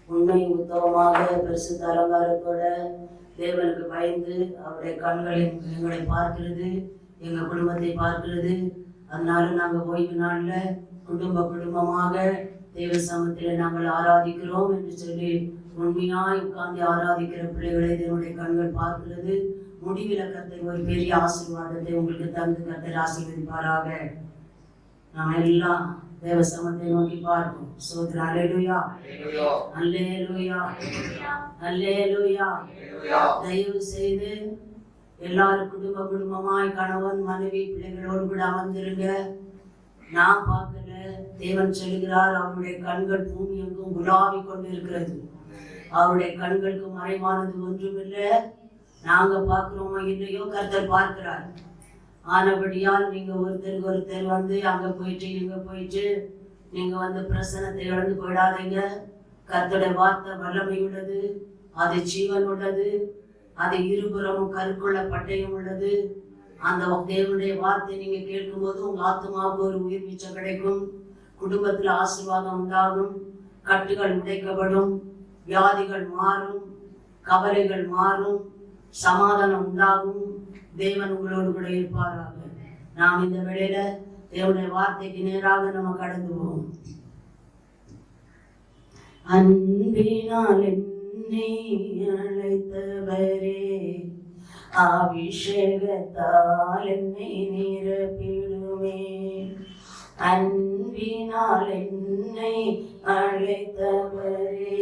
உண்மை உத்தவமாக பரிசுத்த அலங்காரத்தோட தேவனுக்கு பயந்து அவருடைய கண்களில் எங்களை பார்க்கிறது, எங்கள் குடும்பத்தை பார்க்கிறது. அதனால நாங்கள் ஓய்வு நாளில் குடும்பமாக தேவ சமூகத்தில் நாங்கள் ஆராதிக்கிறோம் என்று சொல்லி உண்மையாய் உட்கார்ந்து ஆராதிக்கிற பிள்ளைகளை தேவனுடைய கண்கள் பார்க்கிறது. முடிவில் கர்த்தர் ஒரு பெரிய ஆசீர்வாதத்தை உங்களுக்கு தந்து கர்த்தர் ஆசீர்வதிப்பாராக. நாம் எல்லாம் தேவ சமூகத்தை நோக்கி பார்ப்போம். ஸ்தோத்திரம். அல்லேலூயா, அல்லேலூயா, அல்லேலூயா. தயவு செய்து எல்லாரும் குடும்பமாய் கணவன் மனைவி பிள்ளைகளோடு கூட அமர்ந்திருங்க. நான் பார்க்கல, தேவன் சொல்லுகிறார், அவருடைய கண்கள் பூமி எங்கும் உலாவி கொண்டு இருக்கிறது. அவருடைய கண்களுக்கு மறைவானது ஒன்றுமில்லை. நாங்க பார்க்கிறோமோ இல்லையோ, கர்த்தர் பார்க்கிறார். ஆனபடியால் நீங்க ஒருத்தர் வந்து அங்க போயிட்டு இங்க போயிட்டு நீங்க வந்து பிரசனத்தை இழந்து போயிடாதீங்க. கர்த்தருடைய வார்த்தை வல்லமை உள்ளது, அது ஜீவன் உள்ளது, அது இருபுறமும் கருக்குள்ள பட்டயம் உள்ளது. அந்த தேவனுடைய வார்த்தை நீங்க கேட்கும் போது உங்க ஆத்மாவுக்கு ஒரு உயிர் மிச்சம் கிடைக்கும். குடும்பத்துல ஆசீர்வாதம் உண்டாகும், கட்டுகள் உடைக்கப்படும், வியாதிகள் மாறும், கவலைகள் மாறும், சமாதானம் உண்டாகும். தேவன் உங்களோடு கூட இருப்பாராக. நாம் இந்த வேளையில தேவனுடைய வார்த்தைக்கு நேராக நம்ம கடந்து போவோம். அன்பினால் என்னை அழைத்தவரே, அபிஷேகத்தால் என்னை நிரப்பிடுமே. அன்பினால் என்னை அழைத்தவரே,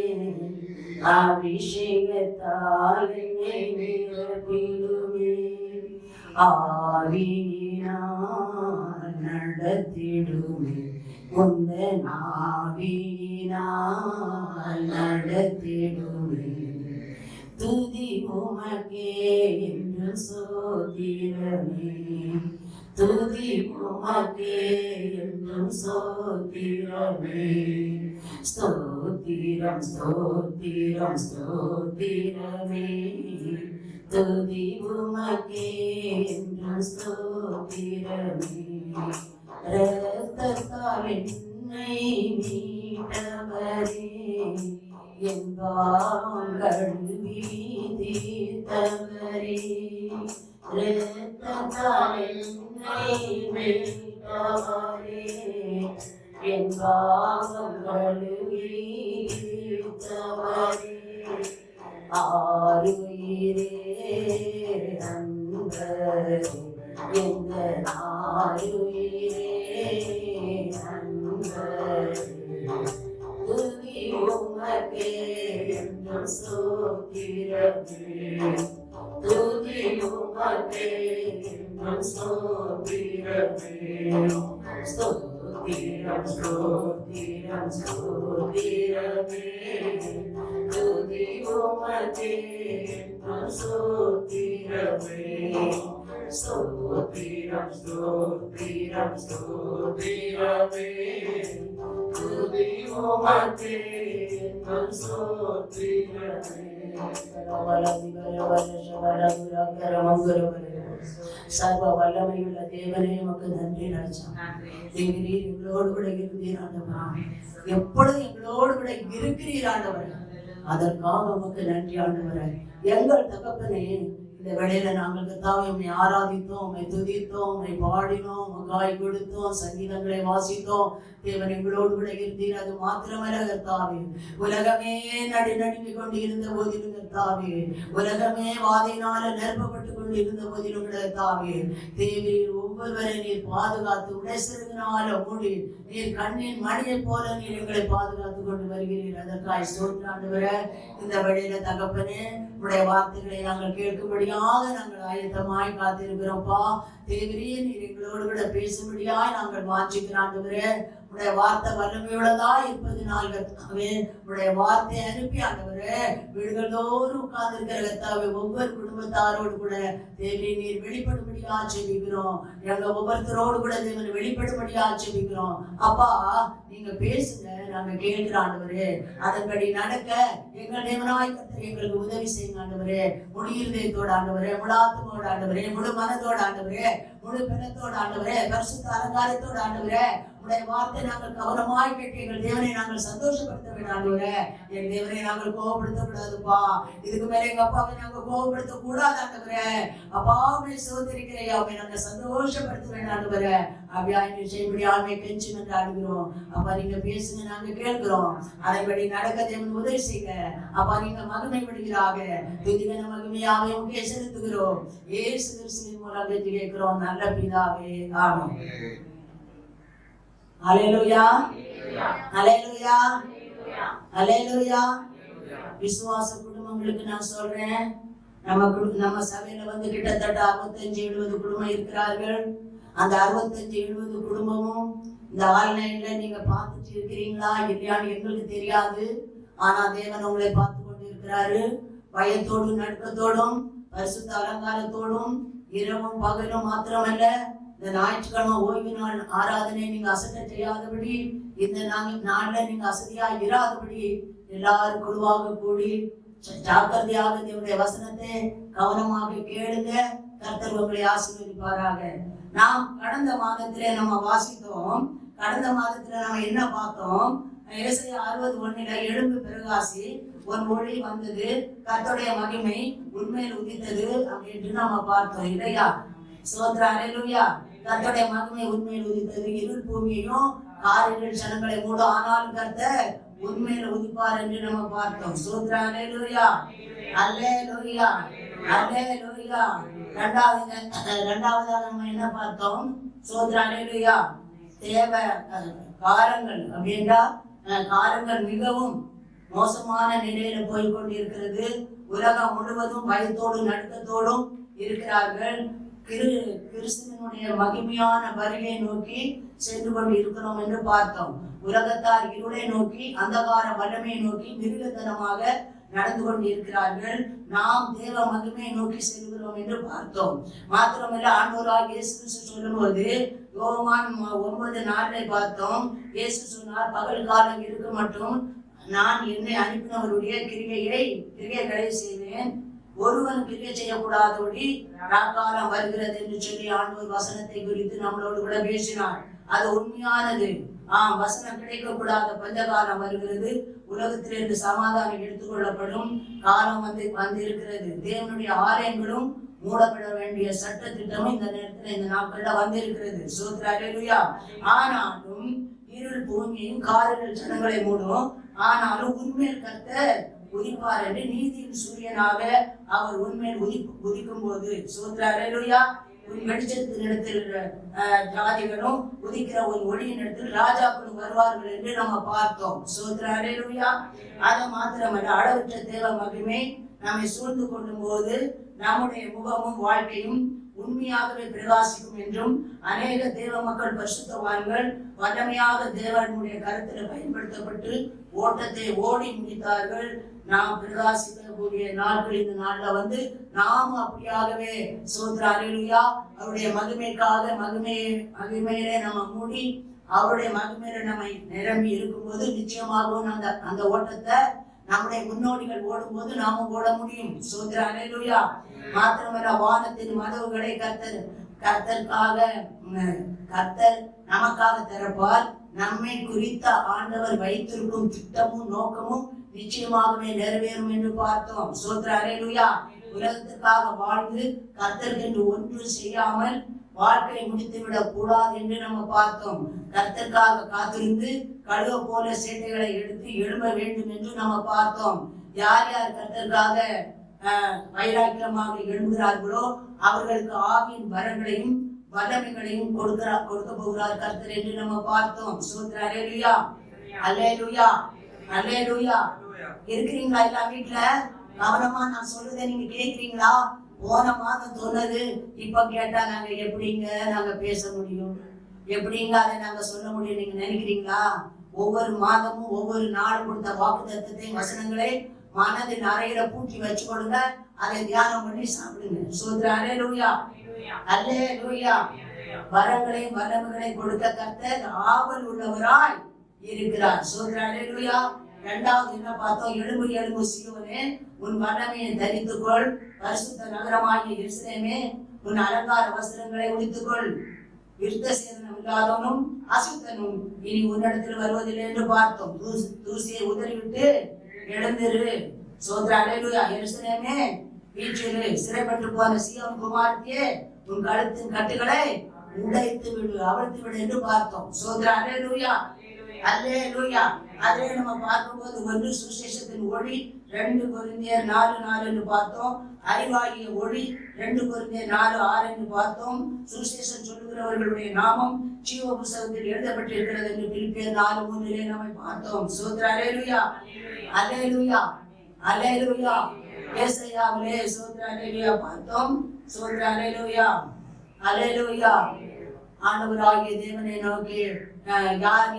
அபிஷேகத்தால் என்னை நிரப்பிடுமே. ஆவியினால் நடத்திடுமே, உந்தன் ஆவியினால் நடத்திடுமே. துதி உமக்கே என்று சோத்திரமே, துதி உமக்கே என்றும் சோத்திரமே. ஸ்தோத்திரம் ஸ்தோத்திரம் ஸ்தோத்திரமே, துதி உமக்கே என்றும் ஸ்தோத்திரமே. இரத்தத்தால் என்னை மீட்டவரே, என் பாவங்கள் தீர்த்தவரே. இரத்தத்தால் என்னை மீட்டவரே, என் பாவங்கள் தீர்த்தவரே. ஆருயிரே அன்பரே, எங்கள் ஆருயிரே அன்பரே. துதி உமக்கே என்றும் சோத்திரமே, துதி உமக்கே என்றும் சோத்திரமே. ஸ்தோத்திரம் ஸ்தோத்திரம் ஸ்தோத்திரமே, துதி உமக்கே என்றும் சோத்திரமே. ஸ்தோத்திரம் ஸ்தோத்திரம் ஸ்தோத்திரமே, துதி உமக்கே என்றும் சோத்திரமே. சர்வ வல்லமையுள்ள தேவனே, உமக்கு நன்றி ராஜா. தேவரீர் எங்களோடு கூட இருக்கிறீர் ஆண்டவரே, எப்பொழுது எங்களோடு கூட இருக்கிறீர் ஆண்டவரே. அதற்காக உமக்கு நன்றி ஆண்டவரே. எங்கள் தகப்பனே, இந்த வேளையில நாங்கள் கர்த்தாவே உம்மை ஆராதித்தோம், உம்மை துதித்தோம், உம்மை பாடினோம், உமக்காய் கொடுத்தோம், சங்கீதங்களை வாசித்தோம். தேவன் எங்களோடு கூட இருந்தீர். அது மாத்திரமல்ல கர்த்தாவே, உலகமே நடுநடுங்கி கொண்டு இருந்த போதிலும் கர்த்தாவே, உலகமே வாதையினால நிரப்பப்பட்டு கொண்டு இருந்த போதிலும் கர்த்தாவே, தேவரீர் ஒவ்வொருவரை நீர் பாதுகாத்து உடைசிறகினால மூடி நீர் கண்ணின் மணியை போல நீர் எங்களை பாதுகாத்து கொண்டு வருகிறீர். அதற்காய் ஸ்தோத்திரம் ஆண்டவரே. இந்த வேளையில தகப்பனே, உடைய வார்த்தைகளை நாங்கள் கேட்கும்படியாக நாங்கள் ஆயத்தமாய் காத்திருக்கிறோம்ப்பா. தேவரீர் நீர் எங்களோடு கூட பேசும்படியாய் நாங்கள் வாஞ்சிக்கிறோம் ஆண்டவரே. உடைய வார்த்தை வல்லமையுள்ளதா இருப்பதினால் கர்த்தாவே, உடைய வார்த்தை அனுப்பி ஆண்டவரே வீடுகள் தோறும் உட்கார்ந்து இருக்கிற கர்த்தாவே, ஒவ்வொரு குடும்பத்தாரோடு கூட தேவி நீர் வெளிப்படும்படியா ஆட்சேபிக்கிறோம். எங்க ஒவ்வொருத்தரோடு கூட தேவன் வெளிப்படும்படியா ஆட்சேபிக்கிறோம். அப்பா, நீங்க பேசுங்க, நாங்க கேட்கிற ஆண்டவரே. அதன்படி நடக்க எங்கள் தேவனாய் கர்த்தர் எங்களுக்கு உதவி செய்யுங்க ஆண்டவரே. முழு இருதயத்தோட ஆண்டவரே, முழு ஆத்துமோட ஆண்டவரே, முழு மனதோட ஆண்டவரே, முழு பெலத்தோட ஆண்டவரே, பரிசுத்த அலங்காரத்தோட ஆண்டவரே, உடைய வார்த்தை நாங்கள் கவனமாய் கேட்டு எங்கள் தேவனை நாங்கள் சந்தோஷப்படுத்த வேண்டும் ஆண்டவரே. என் தேவனை நாங்கள் கோபப்படுத்த கூடாதுப்பா. இதுக்கு மேல எங்க அப்பாவை நாங்கள் கோபப்படுத்த கூடாது ஆண்டவரே. அப்பாவை சோதரிக்கிறையா, அவை நாங்கள் சந்தோஷப்படுத்த வேண்டும் ஆண்டவரே. அப்படியா செய்யபடி ஆண்மை கெஞ்சி என்று ஆடுகிறோம். அப்பா நீங்க பேசுங்க, நாங்க கேட்கிறோம். அதைபடி நடக்க தேவன் உதவி செய்யுங்க. அப்பா நீங்க மகிமைப்படுகிறாக துதிகன மகிமையாவே உங்கே செலுத்துகிறோம். இயேசு கிறிஸ்துவின் மூலம் வெற்றி கேட்கிறோம் நல்ல பிதாவே, ஆமென். ஹல்லேலூயா, ஹல்லேலூயா, ஹல்லேலூயா. விசுவாச குடும்பங்களுக்கு நான் சொல்றேன், நம்ம சபையில வந்து கிட்டத்தட்ட 65-70 குடும்பம் இருக்கிறார்கள். அந்த 65-70 குடும்பமும் இந்த ஆன்லைன்ல நீங்க பார்த்துட்டு இருக்கிறீங்களா இல்லையான்னு எங்களுக்கு தெரியாது. ஆனா தேவன் உங்களை பார்த்து கொண்டு இருக்கிறாரு. பயத்தோடும் நடுக்கத்தோடும் பரிசுத்த அலங்காரத்தோடும் இரவும் பகலும் மாத்திரமல்ல, இந்த ஞாயிற்றுக்கிழமை ஓய்வு நாள் ஆராதனை நீங்க அசட்ட செய்யாதபடி, இந்த நாள்ல நீங்க அசதியா இராதபடி எல்லாரும் குழுவாக கூடி ஜாக்கிரதையாக தேவனுடைய வசனத்தை கவனமாக கேளுங்க. கர்த்தர் உங்களை ஆசீர்வதிப்பாராக. நாம் கடந்த மாதத்திலே நம்ம வாசித்தோம். கடந்த மாதத்துல நம்ம என்ன பார்த்தோம்? ஏசாயா 60:1 எழும்பு பிரகாசி, உன் ஒளி வந்தது, கர்த்தருடைய மகிமை உண்மையில் உதித்தது அப்படின்ட்டு நம்ம பார்த்தோம் இல்லையா? ஸ்தோத்திரம், அல்லேலூயா. கர்த்தருடைய மகிமை உண்மையில் உதித்தது. இருள் பூமியையும் காரிருள் ஜனங்களை மூடும், ஆனாலும் கர்த்தர் உண்மையில உதிப்பார் என்று நம்ம பார்த்தோம். ஸ்தோத்திரம், அல்லேலூயா, அல்லேலூயா, அல்லேலூயா. இரண்டாவதாக நம்ம என்ன பார்த்தோம்? ஸ்தோத்திரம், அல்லேலூயா. தேவ காரங்கள் அப்படின்றா, காரங்கள் மிகவும் மோசமான நிலையில போய் கொண்டிருக்கிறது. உலகம் முழுவதும் பயத்தோடும் நடுக்கத்தோடும் இருக்கிறார்கள். கிறிஸ்துவனுடைய மகிமையான வருகையை நோக்கி சென்று கொண்டு இருக்கிறோம் என்று பார்த்தோம். உலகத்தார் இருளை நோக்கி, அந்தகார வல்லமையை நோக்கி மிருகத்தனமாக நடந்து கொண்டு இருக்கிறார்கள். நாம் தேவ மகிமையை நோக்கி செல்கிறோம் என்று பார்த்தோம். மாத்திரமல்ல, ஆண்டவராகிய இயேசு கிறிஸ்து சொல்லும்போது யோவான் 9:4 பார்த்தோம். இயேசு சொன்னார், பகல் காலம் இருக்க மட்டும் நான் என்னை அனுப்பினவருடைய கிரியைகளை செய்வேன், ஒருவன் கிரியை செய்யக்கூடாதபடி ராக்காலம் வருகிறது என்று சொல்லி ஆண்டவர் வசனத்தை குறித்து நம்மளோடு கூட பேசினார். அது உண்மையானது. வசனம் கிடைக்க கூடாத பஞ்சகாலம் வருகிறது. உலகத்திலிருந்து சமாதானம் எடுத்துக்கொள்ளப்படும் காலம் வந்து இருக்கிறது. தேவனுடைய ஆலயங்களும் மூடப்பட வேண்டிய சட்ட திட்டமும் இந்த நேரத்தில் இந்த நாட்கள்ல வந்திருக்கிறது. ஸ்தோத்திரம், அல்லேலூயா. ஆனாலும் இருள் பூமியையும் காரிருள் ஜனங்களை மூடும், ஆனாலும் உண்மையில் கர்த்தர் உதிப்பார் என்று நீதியின் சூரியனாக அவர் உண்மையில் உதிக்கும் போது, ஸ்தோத்திரம், அல்லேலூயா, வெளிச்சத்தின் இடத்தில் ஜாதிகளும் உதிக்கிற ஒரு ஒளியின் இடத்தில் ராஜாக்களும் வருவார்கள் என்று நம்ம பார்த்தோம். ஸ்தோத்திரம், அல்லேலூயா. அது மாத்திரமல்ல, அளவற்ற தேவ மகிமை நம்மை சூழ்ந்து கொள்ளும் போது நம்முடைய முகமும் வாழ்க்கையும் உண்மையாகவே பிரகாசிக்கும் என்றும், அநேக தேவ மக்கள் பரிசுத்தவான்கள் வல்லமையாக தேவனுடைய கருத்தில் பயன்படுத்தப்பட்டு ஓட்டத்தை ஓடி முடித்தார்கள். நாம் பிரகாசிக்கக்கூடிய நாட்கள் இந்த நாள்ல வந்து நாம் அப்படியாகவே ஸ்தோத்திரம், அல்லேலூயா, அவருடைய மகிமைக்காக மகிமையிலே நம்ம மூடி அவருடைய மகிமையில நம்மை நிரம்பி இருக்கும்போது நிச்சயமாகவும் அந்த ஓட்டத்தை நம்முடைய முன்னோடிகள் ஓடும்போது நாமும் ஓட முடியும். ஸ்தோத்திரம், அல்லேலூயா. மாத்திரமல்ல, வானத்தின் மதவுகளை கர்த்தர் நமக்காக திறப்பார். நம்மை குறித்த ஆண்டவர் வைத்திருக்கும் திட்டமும் நோக்கமும் நிச்சயமாகவே நிறைவேறும் என்று பார்த்தோம். ஸ்தோத்திரம், அல்லேலூயா. உலகத்திற்காக வாழ்ந்து கர்த்தருக்கு ஒன்று செய்யாமல் வாழ்க்கையை முடித்துவிடக் கூடாது என்று நம்ம பார்த்தோம். கர்த்தருக்காக காத்திருந்து கழுவ போல சேட்டைகளை எடுத்து எழும்ப வேண்டும் என்று நம்ம பார்த்தோம். யார் யார் கர்த்தருக்காக வைராக்கியமாக எழும்புகிறார்களோ அவர்களுக்கு ஆவியின் வரங்களையும் வல்லமைகளையும் கொடுக்க போகிறார் கர்த்தர் என்று நம்ம பார்த்தோம். ஸ்தோத்திரம், அல்லேலூயா, அல்லேலூயா, அல்லேலூயா. இருக்கிறீங்களா எல்லா வீட்டுல? கவனமா நான் சொல்றதை நீங்க கேட்கிறீங்களா? போன மாதம் சொன்னது இப்ப கேட்டா நாங்க எப்படிங்க நாங்க பேச முடியும்? எப்படிங்க அதை நாங்க சொல்ல முடியும் நீங்க நினைக்கிறீங்களா? ஒவ்வொரு மாதமும் ஒவ்வொரு நாளும் கொடுத்த வாக்குத்தத்தத்தை வசனங்களை மனதின் அறையில பூட்டி வச்சு கொடுங்க. அதை தியானம் பண்ணி சாப்பிடுங்க. ஸ்தோத்திரம், அல்லேலூயா, அல்லேலூயா. வரங்களையும் வல்லமைகளையும் கொடுக்க கர்த்தர் ஆவல் உள்ளவராய் இருக்கிறார். ஸ்தோத்திரம், அல்லேலூயா. இரண்டாவது என்ன பார்த்தோம்? எழும்பு எழும்பு சீயோனே, உன் வல்லமையை தரித்துக்கொள், பரிசுத்த நகரமாகிய எருசலேமே உன் அலங்கார வஸ்திரங்களை உடுத்துக்கொள். விருத்த சேதனம் இல்லாதவனும் அசுத்தனும் இனி உன்னிடத்தில் வருவதில்லை என்று பார்த்தோம். தூசியை உதறிவிட்டு எழுந்திரு. சோதரா அல்லேலூயா. எருசலேமே வீற்றிரு. சிறைப்பட்டு போன சீயோன் குமாரத்தியே, உன் கழுத்தின் கட்டுகளை உடைத்து விடு, அவிழ்த்து விடு என்று பார்த்தோம். சோதரா அல்லேலூயா. அல்லேலூயா. அதே நம்ம பார்க்கும்போது 1 சுவிசேஷத்தின் ஒளி, 2 கொரிந்தியர் 4:4 என்று பார்த்தோம். அறிவாகிய ஒளி 2 கொரிந்தியர் 4:6 என்று பார்த்தோம். சுவிசேஷம் சொல்லுகிறவர்களுடைய நாமம் ஜீவ புத்தகத்தில் எழுதப்பட்டிருக்கிறது என்று பிலிப்பியர் 4:3 நம்ம பார்த்தோம். சோதரா அல்லேலூயா. அல்லேலூயா. அல்லேலூயா. ஏசாயாவிலே சோதரா அல்லேலூயா பார்த்தோம். சோதரா அல்லேலூயா. அல்லேலூயா. ஆண்டவராகிய தேவனை நோக்கி யார்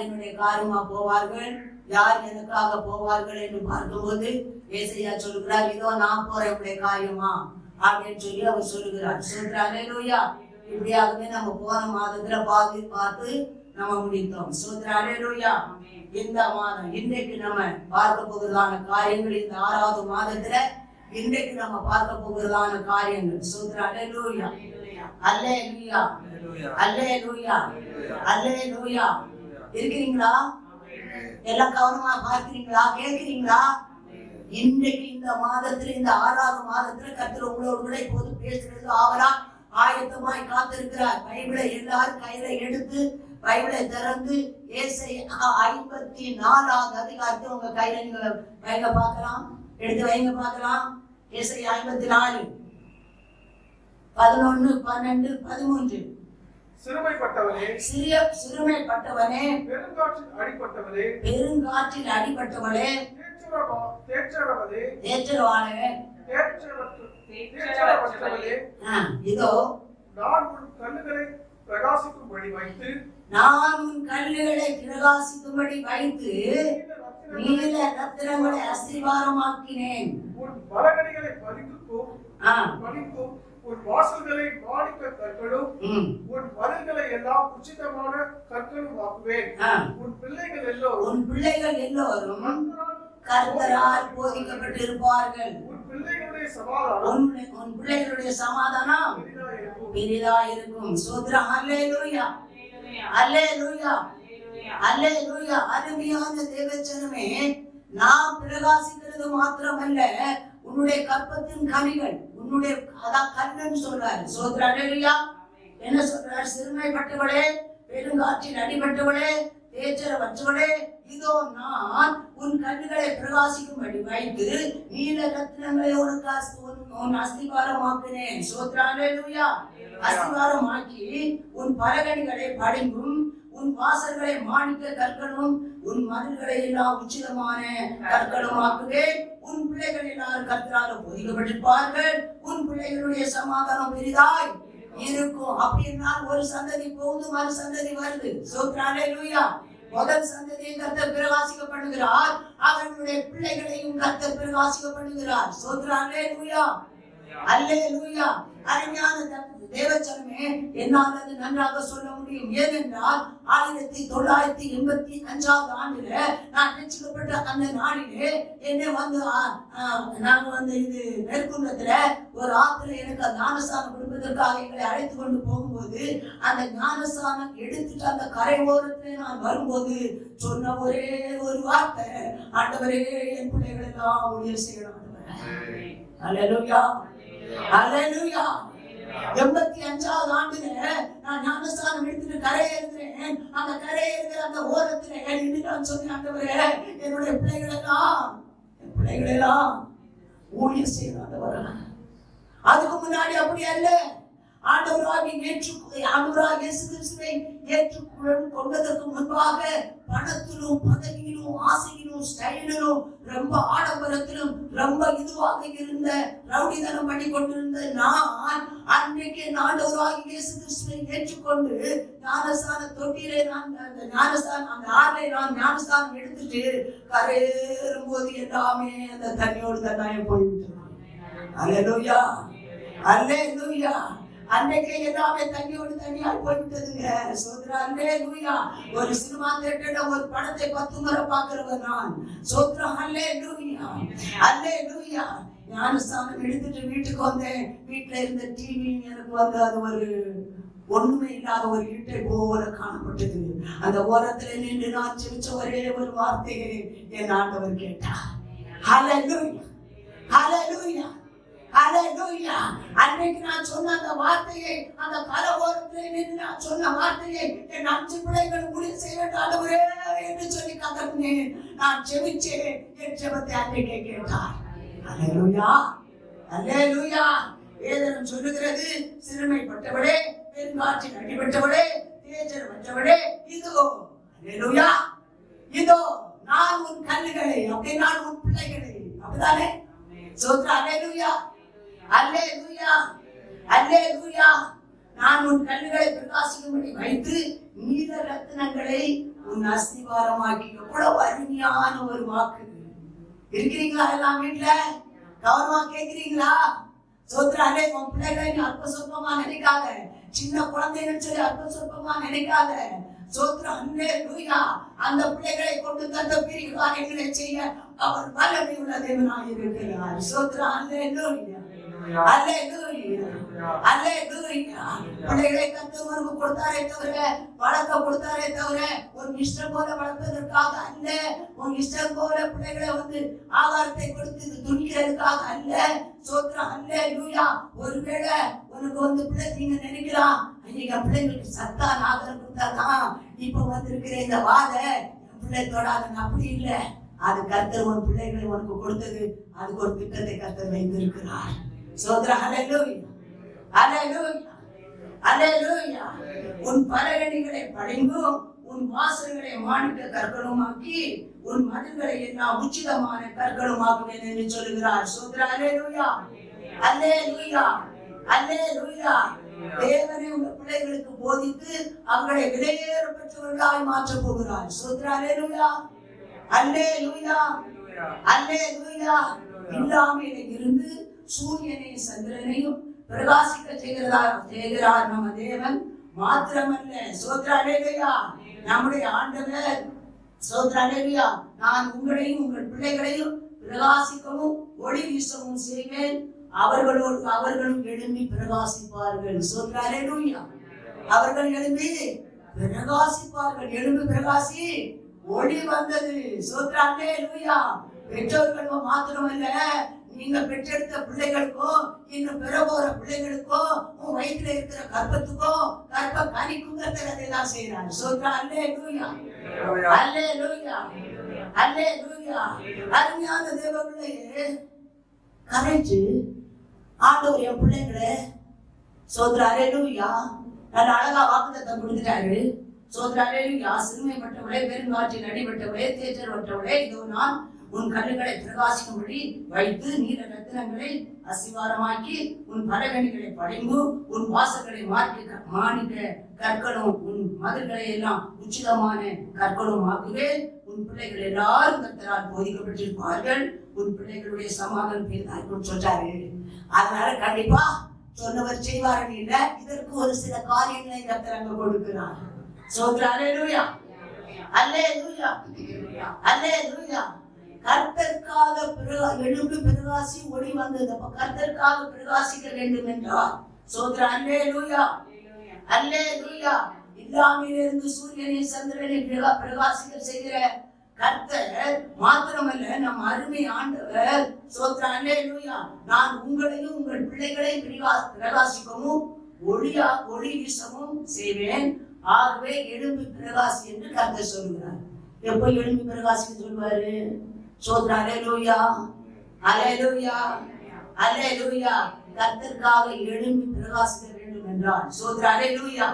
என்னுடைய காரியமா போவார்கள், யார் எனக்காக போவார்கள் என்று பார்க்கும்போது ஏசாயா சொல்லுகிறார், இதோ நான் போறேன் உடைய காரியமா அப்படின்னு சொல்லி அவர் சொல்லுகிறார். சோதரா அல்லேலூயா. இப்படியாகவே நம்ம போன மாதத்துல பார்த்து நம்ம முடித்தோம். சோதரா அல்லேலூயா. இந்த மாதம் இன்றைக்கு நம்ம பார்க்க போகிறதான காரியங்கள், இந்த 6வது மாதத்துல இன்றைக்கு நம்ம பார்க்க போகிறதான காரியங்கள். சோதரா அல்லேலூயா. அல்லேலூயா. அல்லேலூயா. அல்லேலூயா. இருக்கிறீங்களா? எல்லாம் கவனமா பார்க்கிறீங்களா? கேட்கிறீங்களா? இன்றைக்கு இந்த மாதத்துல, இந்த 6வது மாதத்துல கர்த்தர் உங்களோடு கூட இப்போது பேசுறது ஆவலா ஆயத்தமாய் காத்திருக்கிறார். பைபிளை எல்லாரும் கையில எடுத்து பைபிளை திறந்து ஏசாயா 54வது அதிகாரத்தை உங்க கையில நீங்க வைங்க பார்க்கலாம். எடுத்து வைங்க பார்க்கலாம். ஏசாயா 54 11, 12, 13. சிறுமைப்பட்டவனே, சிறுமைப்பட்டவனே, பெருங்காற்றில் அடிபட்டவனே, பெருங்காற்றில் அடிபட்டவளே, தேற்றரவனே, தேற்றரவனே, இதோ நான் உன் கண்ணுகளை பிரகாசிக்கும்படி வைத்து, நீல ரத்தினங்களை அஸ்திவாரமாக்கினேன். உன் பலகணிகளை பறிக்கும், உன் வாசல்களை மாணிக்க கற்களும், உன் மதில்களை எல்லாம் உச்சிதமான கற்களும் ஆக்குவேன். உன் பிள்ளைகள் எல்லோரும் கர்த்தரால் போதிக்கப்பட்டிருப்பார்கள். உன் பிள்ளைகளுடைய சமாதானம் பெரிதா இருக்கும். சோதரா அல்லேலூயா. அல்லேலூயா. அல்லேலூயா. அருமையான தேவஜனமே, நாம் பிரகாசிக்கிறது மாத்திரமல்ல, உன்னுடைய கற்பத்தின் கனிகள், உன்னுடைய அதான் கண்ணன்னு சொல்றாரு. சோதரா அல்லேலூயா. என்ன சொல்றாரு? சிறுமைப்பட்டவளே, பெருங்காற்றில் அடிபட்டவளே, தேற்றரவற்றவளே, இதோ நான் உன் கண்ணுகளை பிரகாசிக்கும்படி வைத்து நீல ரத்தினங்களை உன் அஸ்திவாரமாக்கினேன். சோதரா அல்லேலூயா. அஸ்திவாரமாக்கி உன் பலகணிகளை பளிங்கும், உன் வாசல்களை மாணிக்க கற்களும், உன் மதில்களை எல்லாம் உச்சிதமான கற்களும் ஆக்குவேன். உன் பிள்ளைகள் எல்லாரும் கர்த்தரால் போதிக்கப்பட்டிருப்பார்கள். உன் பிள்ளைகளுடைய சமாதானம் பெரிதாய் இருக்கும். அப்படின்னா ஒரு சந்ததி போகுது, மறு சந்ததி வருது. சோதரா அல்லேலூயா. முதல் சந்ததியை கர்த்தர் பிரகாசிக்க பண்ணுகிறார், அவர்களுடைய பிள்ளைகளையும் கர்த்தர் பிரகாசிக்க பண்ணுகிறார். சோதரா அல்லேலூயா. அல்லேலூயா. அருமையான தேவச்சனமே, என்னால் அது நன்றாக சொல்ல முடியும். ஏனென்றால் 1985வது ஆண்டுல நான் ரட்சிக்கப்பட்ட அந்த நாளிலே என்னை நாங்க இது மேற்குன்றத்துல ஒரு ஆத்துல எனக்கு ஞானஸ்தானம் கொடுப்பதற்காக எங்களை அழைத்து கொண்டு போகும்போது, அந்த ஞானஸ்தானம் எடுத்துட்டு அந்த கரை ஓரத்துல நான் வரும்போது சொன்ன ஒரே ஒரு வார்த்தை, ஆண்டவரே என் பிள்ளைகள் எல்லாம் ஊழியர் செய்யணும். அல்லேலூயா. அல்லேலூயா. 85வது ஆண்டுல நான் ஞானஸ்தானம் எடுத்துட்டு கரையேறுகிறேன். அந்த கரையேறுகிற அந்த ஓரத்துல நான் சொன்னேன், ஆண்டவரே என்னுடைய பிள்ளைகள் எல்லாம் ஊழியர் செய்யணும் ஆண்டவரே. அதுக்கு முன்னாடி அப்படி அல்ல. ஆண்டவராகிய இயேசு கிறிஸ்துவை ஏற்றுக்கொள்வதற்கு முன்பாக பணத்திலும் பதவியிலும் ஆசையிலும் ஸ்டைலிலும் ரொம்ப ஆடம்பரத்திலும் ரொம்ப இதுவாக இருந்த ரவுடிதனம் பண்ணி கொண்டிருந்த நான் அன்றைக்கு ஆண்டவராகிய இயேசு கிறிஸ்துவை ஏற்றுக்கொண்டு ஞானஸ்தான தொட்டியிலே நான் அந்த ஆறிலே நான் ஞானஸ்தானம் எடுத்துட்டு கரையேறும் போது எல்லாமே அந்த தண்ணியோடு தண்ணாயம் போய்விட்டது. அல்லேலூயா. அல்லேலூயா. அன்னைக்கு எல்லாமே தண்ணியோடு தண்ணியா போய்விட்டதுங்க. சோத்ரா அல்லேலூயா. ஒரு சினிமா தியேட்டர்ல ஒரு படத்தை 10 முறை பார்க்கிறவர் நான். சோத்ரா அல்லேலூயா, அல்லேலூயா. ஞானஸ்தானம் எடுத்துட்டு வீட்டுக்கு வந்தேன். வீட்டுல இருந்த டிவி எனக்கு வந்து அது ஒரு ஒண்ணுமே இல்லாத ஒரு இருட்டை போல காணப்பட்டது. அந்த ஓரத்துல நின்று நான் செவிச்ச ஒரே ஒரு வார்த்தையை என் ஆண்டவர் கேட்டார். ஹல்லேலூயா, ஹல்லேலூயா, ஹல்லேலூயா. அன்னைக்கு நான் சொன்ன அந்த வார்த்தையை, அந்த கலவோரத்தில் நின்று நான் சொன்ன வார்த்தையை, என் 5 பிள்ளைகள் ஊழியம் செய்ய வேண்டும் ஆண்டவரே என்று சொல்லி கதறினேன். நான் செவிச்சேன். என் ஜெபத்தை அன்னைக்கே கேட்டார். ஹல்லேலூயா, ஹல்லேலூயா. வேதம் சொல்லுகிறது, சிறுமைப்பட்டவளே, பெருங்காற்றில் அடிபட்டவளே, தேஜர் வந்தவளே, இதோ அல்லேலூயா, இதோ நான் உன் கண்ணுகளை, அப்படி நான் உன் பிள்ளைகளை, அப்படிதானே? சோத்ரா அல்லேலூயா, அல்லேலூயா, அல்லேலூயா. நான் உன் கண்ணுகளை பிரகாசிக்கும்படி வைத்து நீல ரத்தினங்களை உன் அஸ்திவாரமாக்கி. எவ்வளவு அருமையான ஒரு வாக்கு. இருக்கிறீங்களா எல்லாம் வீட்டுல? கவனமா கேட்கிறீங்களா? சோத்ராலே, உன் பிள்ளைகளை நீ அற்ப சொற்பமா நினைக்காத. சின்ன குழந்தைகள் சொல்லி அற்ப சொற்பமா நினைக்காத. சோத்ரா அல்லேலூயா. அந்த பிள்ளைகளை கொண்டு தந்த பெரிய காரியங்களை செய்ய அவர் வல்லமை உள்ள தேவனாய் இருக்கிறார். சோத்ரா அல்லேலூயா, அல்லேலூயா, அல்லேலூயா. பிள்ளைகளை கர்த்தர் உனக்கு கொடுத்தாரே தவிர, வளர்க்க கொடுத்தாரே தவிர, உன் இஷ்டம் போல வளர்ப்பதற்காக அல்ல. உன் இஷ்டம் போல பிள்ளைகளை வந்து ஆகாரத்தை கொடுத்து துணிக்கிறதுக்காக அல்ல. சோத்ரா அல்லேலூயா. ஒருவேளை உனக்கு வந்து பிள்ளை நீங்க நினைக்கலாம், ஐயா பிள்ளைங்களுக்கு சத்தான ஆகாரம் கொடுத்தாதான் இப்ப வந்திருக்கிற இந்த வாத பிள்ளை தொடாதுன்னு. அப்படி இல்லை. அது கர்த்தர் உன் பிள்ளைகளை உனக்கு கொடுத்தது. அதுக்கு ஒரு திட்டத்தை கர்த்தர் வைத்திருக்கிறார். சோத்ரா அல்லேலூயா, அல்லேலூயா, அல்லேலூயா. உன் பலகணிகளை பளிங்கும், உன் வாசல்களை மாணிக்க கற்களுமாக்கி, உன் மதில்களை எல்லாம் உச்சிதமான கற்களுமாக்குவேன் என்று சொல்லுகிறார். சோத்ரா அல்லேலூயா, அல்லேலூயா, அல்லேலூயா. தேவனை உங்க பிள்ளைகளுக்கு போதித்து அவர்களை விலையேற பெற்றவர்களாய் மாற்றப் போகிறார். சோத்ரா அல்லேலூயா, அல்லேலூயா, அல்லேலூயா. இல்லாமையில இருந்து சூரியனையும் சந்திரனையும் பிரகாசிக்க செய்கிறார் நம்ம தேவன். மாத்திரமல்ல, சோத்ரா அல்லேலூயா, நம்முடைய ஆண்டவர். சோத்ரா அல்லேலூயா. நான் உங்களையும் உங்கள் பிள்ளைகளையும் பிரகாசிக்கவும் ஒளி வீசவும் செய்வேன். அவர்களும் எழும்பி பிரகாசிப்பார்கள். சோத்ரா அல்லேலூயா. அவர்கள் எழும்பி பிரகாசிப்பார்கள். எழும்பி பிரகாசி. ஒளி வந்தது. சோத்ரா அல்லேலூயா. பெற்றோர்கள் மாத்திரமல்ல, நீங்க பெற்றெடுத்த பிள்ளைகளுக்கும் இன்னும் பெற போற பிள்ளைகளுக்கும் உன் வயிற்றுல இருக்கிற கர்ப்பத்துக்கும் கர்ப்ப கனிக்கும் அதெல்லாம் செய்யறாரு. சோத்ரா அல்லேலூயா, அல்லேலூயா, அல்லேலூயா. அருமையான தேவர்களே, கரைச்சு ஆண்டவர் என் பிள்ளைங்களே, சோத்ரா அல்லேலூயா, நல்ல அழகா வாக்குத்தத்தம் கொடுத்துட்டாரு. சோத்ரா அல்லேலூயா. சிறுமைப்பட்டவளே, பெருங்காற்றில் அடிபட்டவளே, தேஜர் வட்டவளே, இதோ நான் உன் கண்ணுகளை பிரகாசிக்கும்படி வைத்து நீல ரத்தினங்களை அசிவாரமாக்கி, உன் பலகணிகளை பளிங்கு, உன் வாசல்களை மாணிக்க கற்களும், உன் மதில்களை எல்லாம் உச்சிதமான கற்களும் ஆக்குவேன். உன் பிள்ளைகள் எல்லாரும் கர்த்தரால் போதிக்கப்பட்டிருப்பார்கள். உன் பிள்ளைகளுடைய சமாதானம் பெரிதாக்கும் சொல்றாரு. அதனால கண்டிப்பா சொன்னவர் செய்வார்கள் இல்ல, இதற்கு ஒரு சில காரியங்களை கர்த்தர் அங்க கொடுக்கிறார். சோத்ரா அல்லேலூயா, அல்லேலூயா, அல்லேலூயா. கர்த்தருக்காக எழும்பி பிரகாசி ஒளி வந்தது. அப்ப கர்த்தருக்காக பிரகாசிக்க வேண்டும் என்றார். சோத்ரா அல்லேலூயா, அல்லேலூயா. இல்லாமையிலிருந்து சூரியனை சந்திரனை பிரகாசிக்க செய்கிற கர்த்தர் மாத்திரமல்ல, நம் அருமை ஆண்டவர். சோத்ரா அல்லேலூயா. நான் உங்களையும் உங்கள் பிள்ளைகளையும் பிரகாசிக்கவும் ஒளி வீசவும் செய்வேன். ஆகவே எழும்பி பிரகாசி என்று கர்த்தர் சொல்கிறார். எப்போ எழும்பி பிரகாசிக்க சொல்வாரு? சோத்ரா அல்லேலூயா, அல்லேலூயா, அல்லேலூயா. கர்த்தருக்காக எழும்பி பிரகாசிக்க வேண்டும் என்றால், சோத்ரா அல்லேலூயா,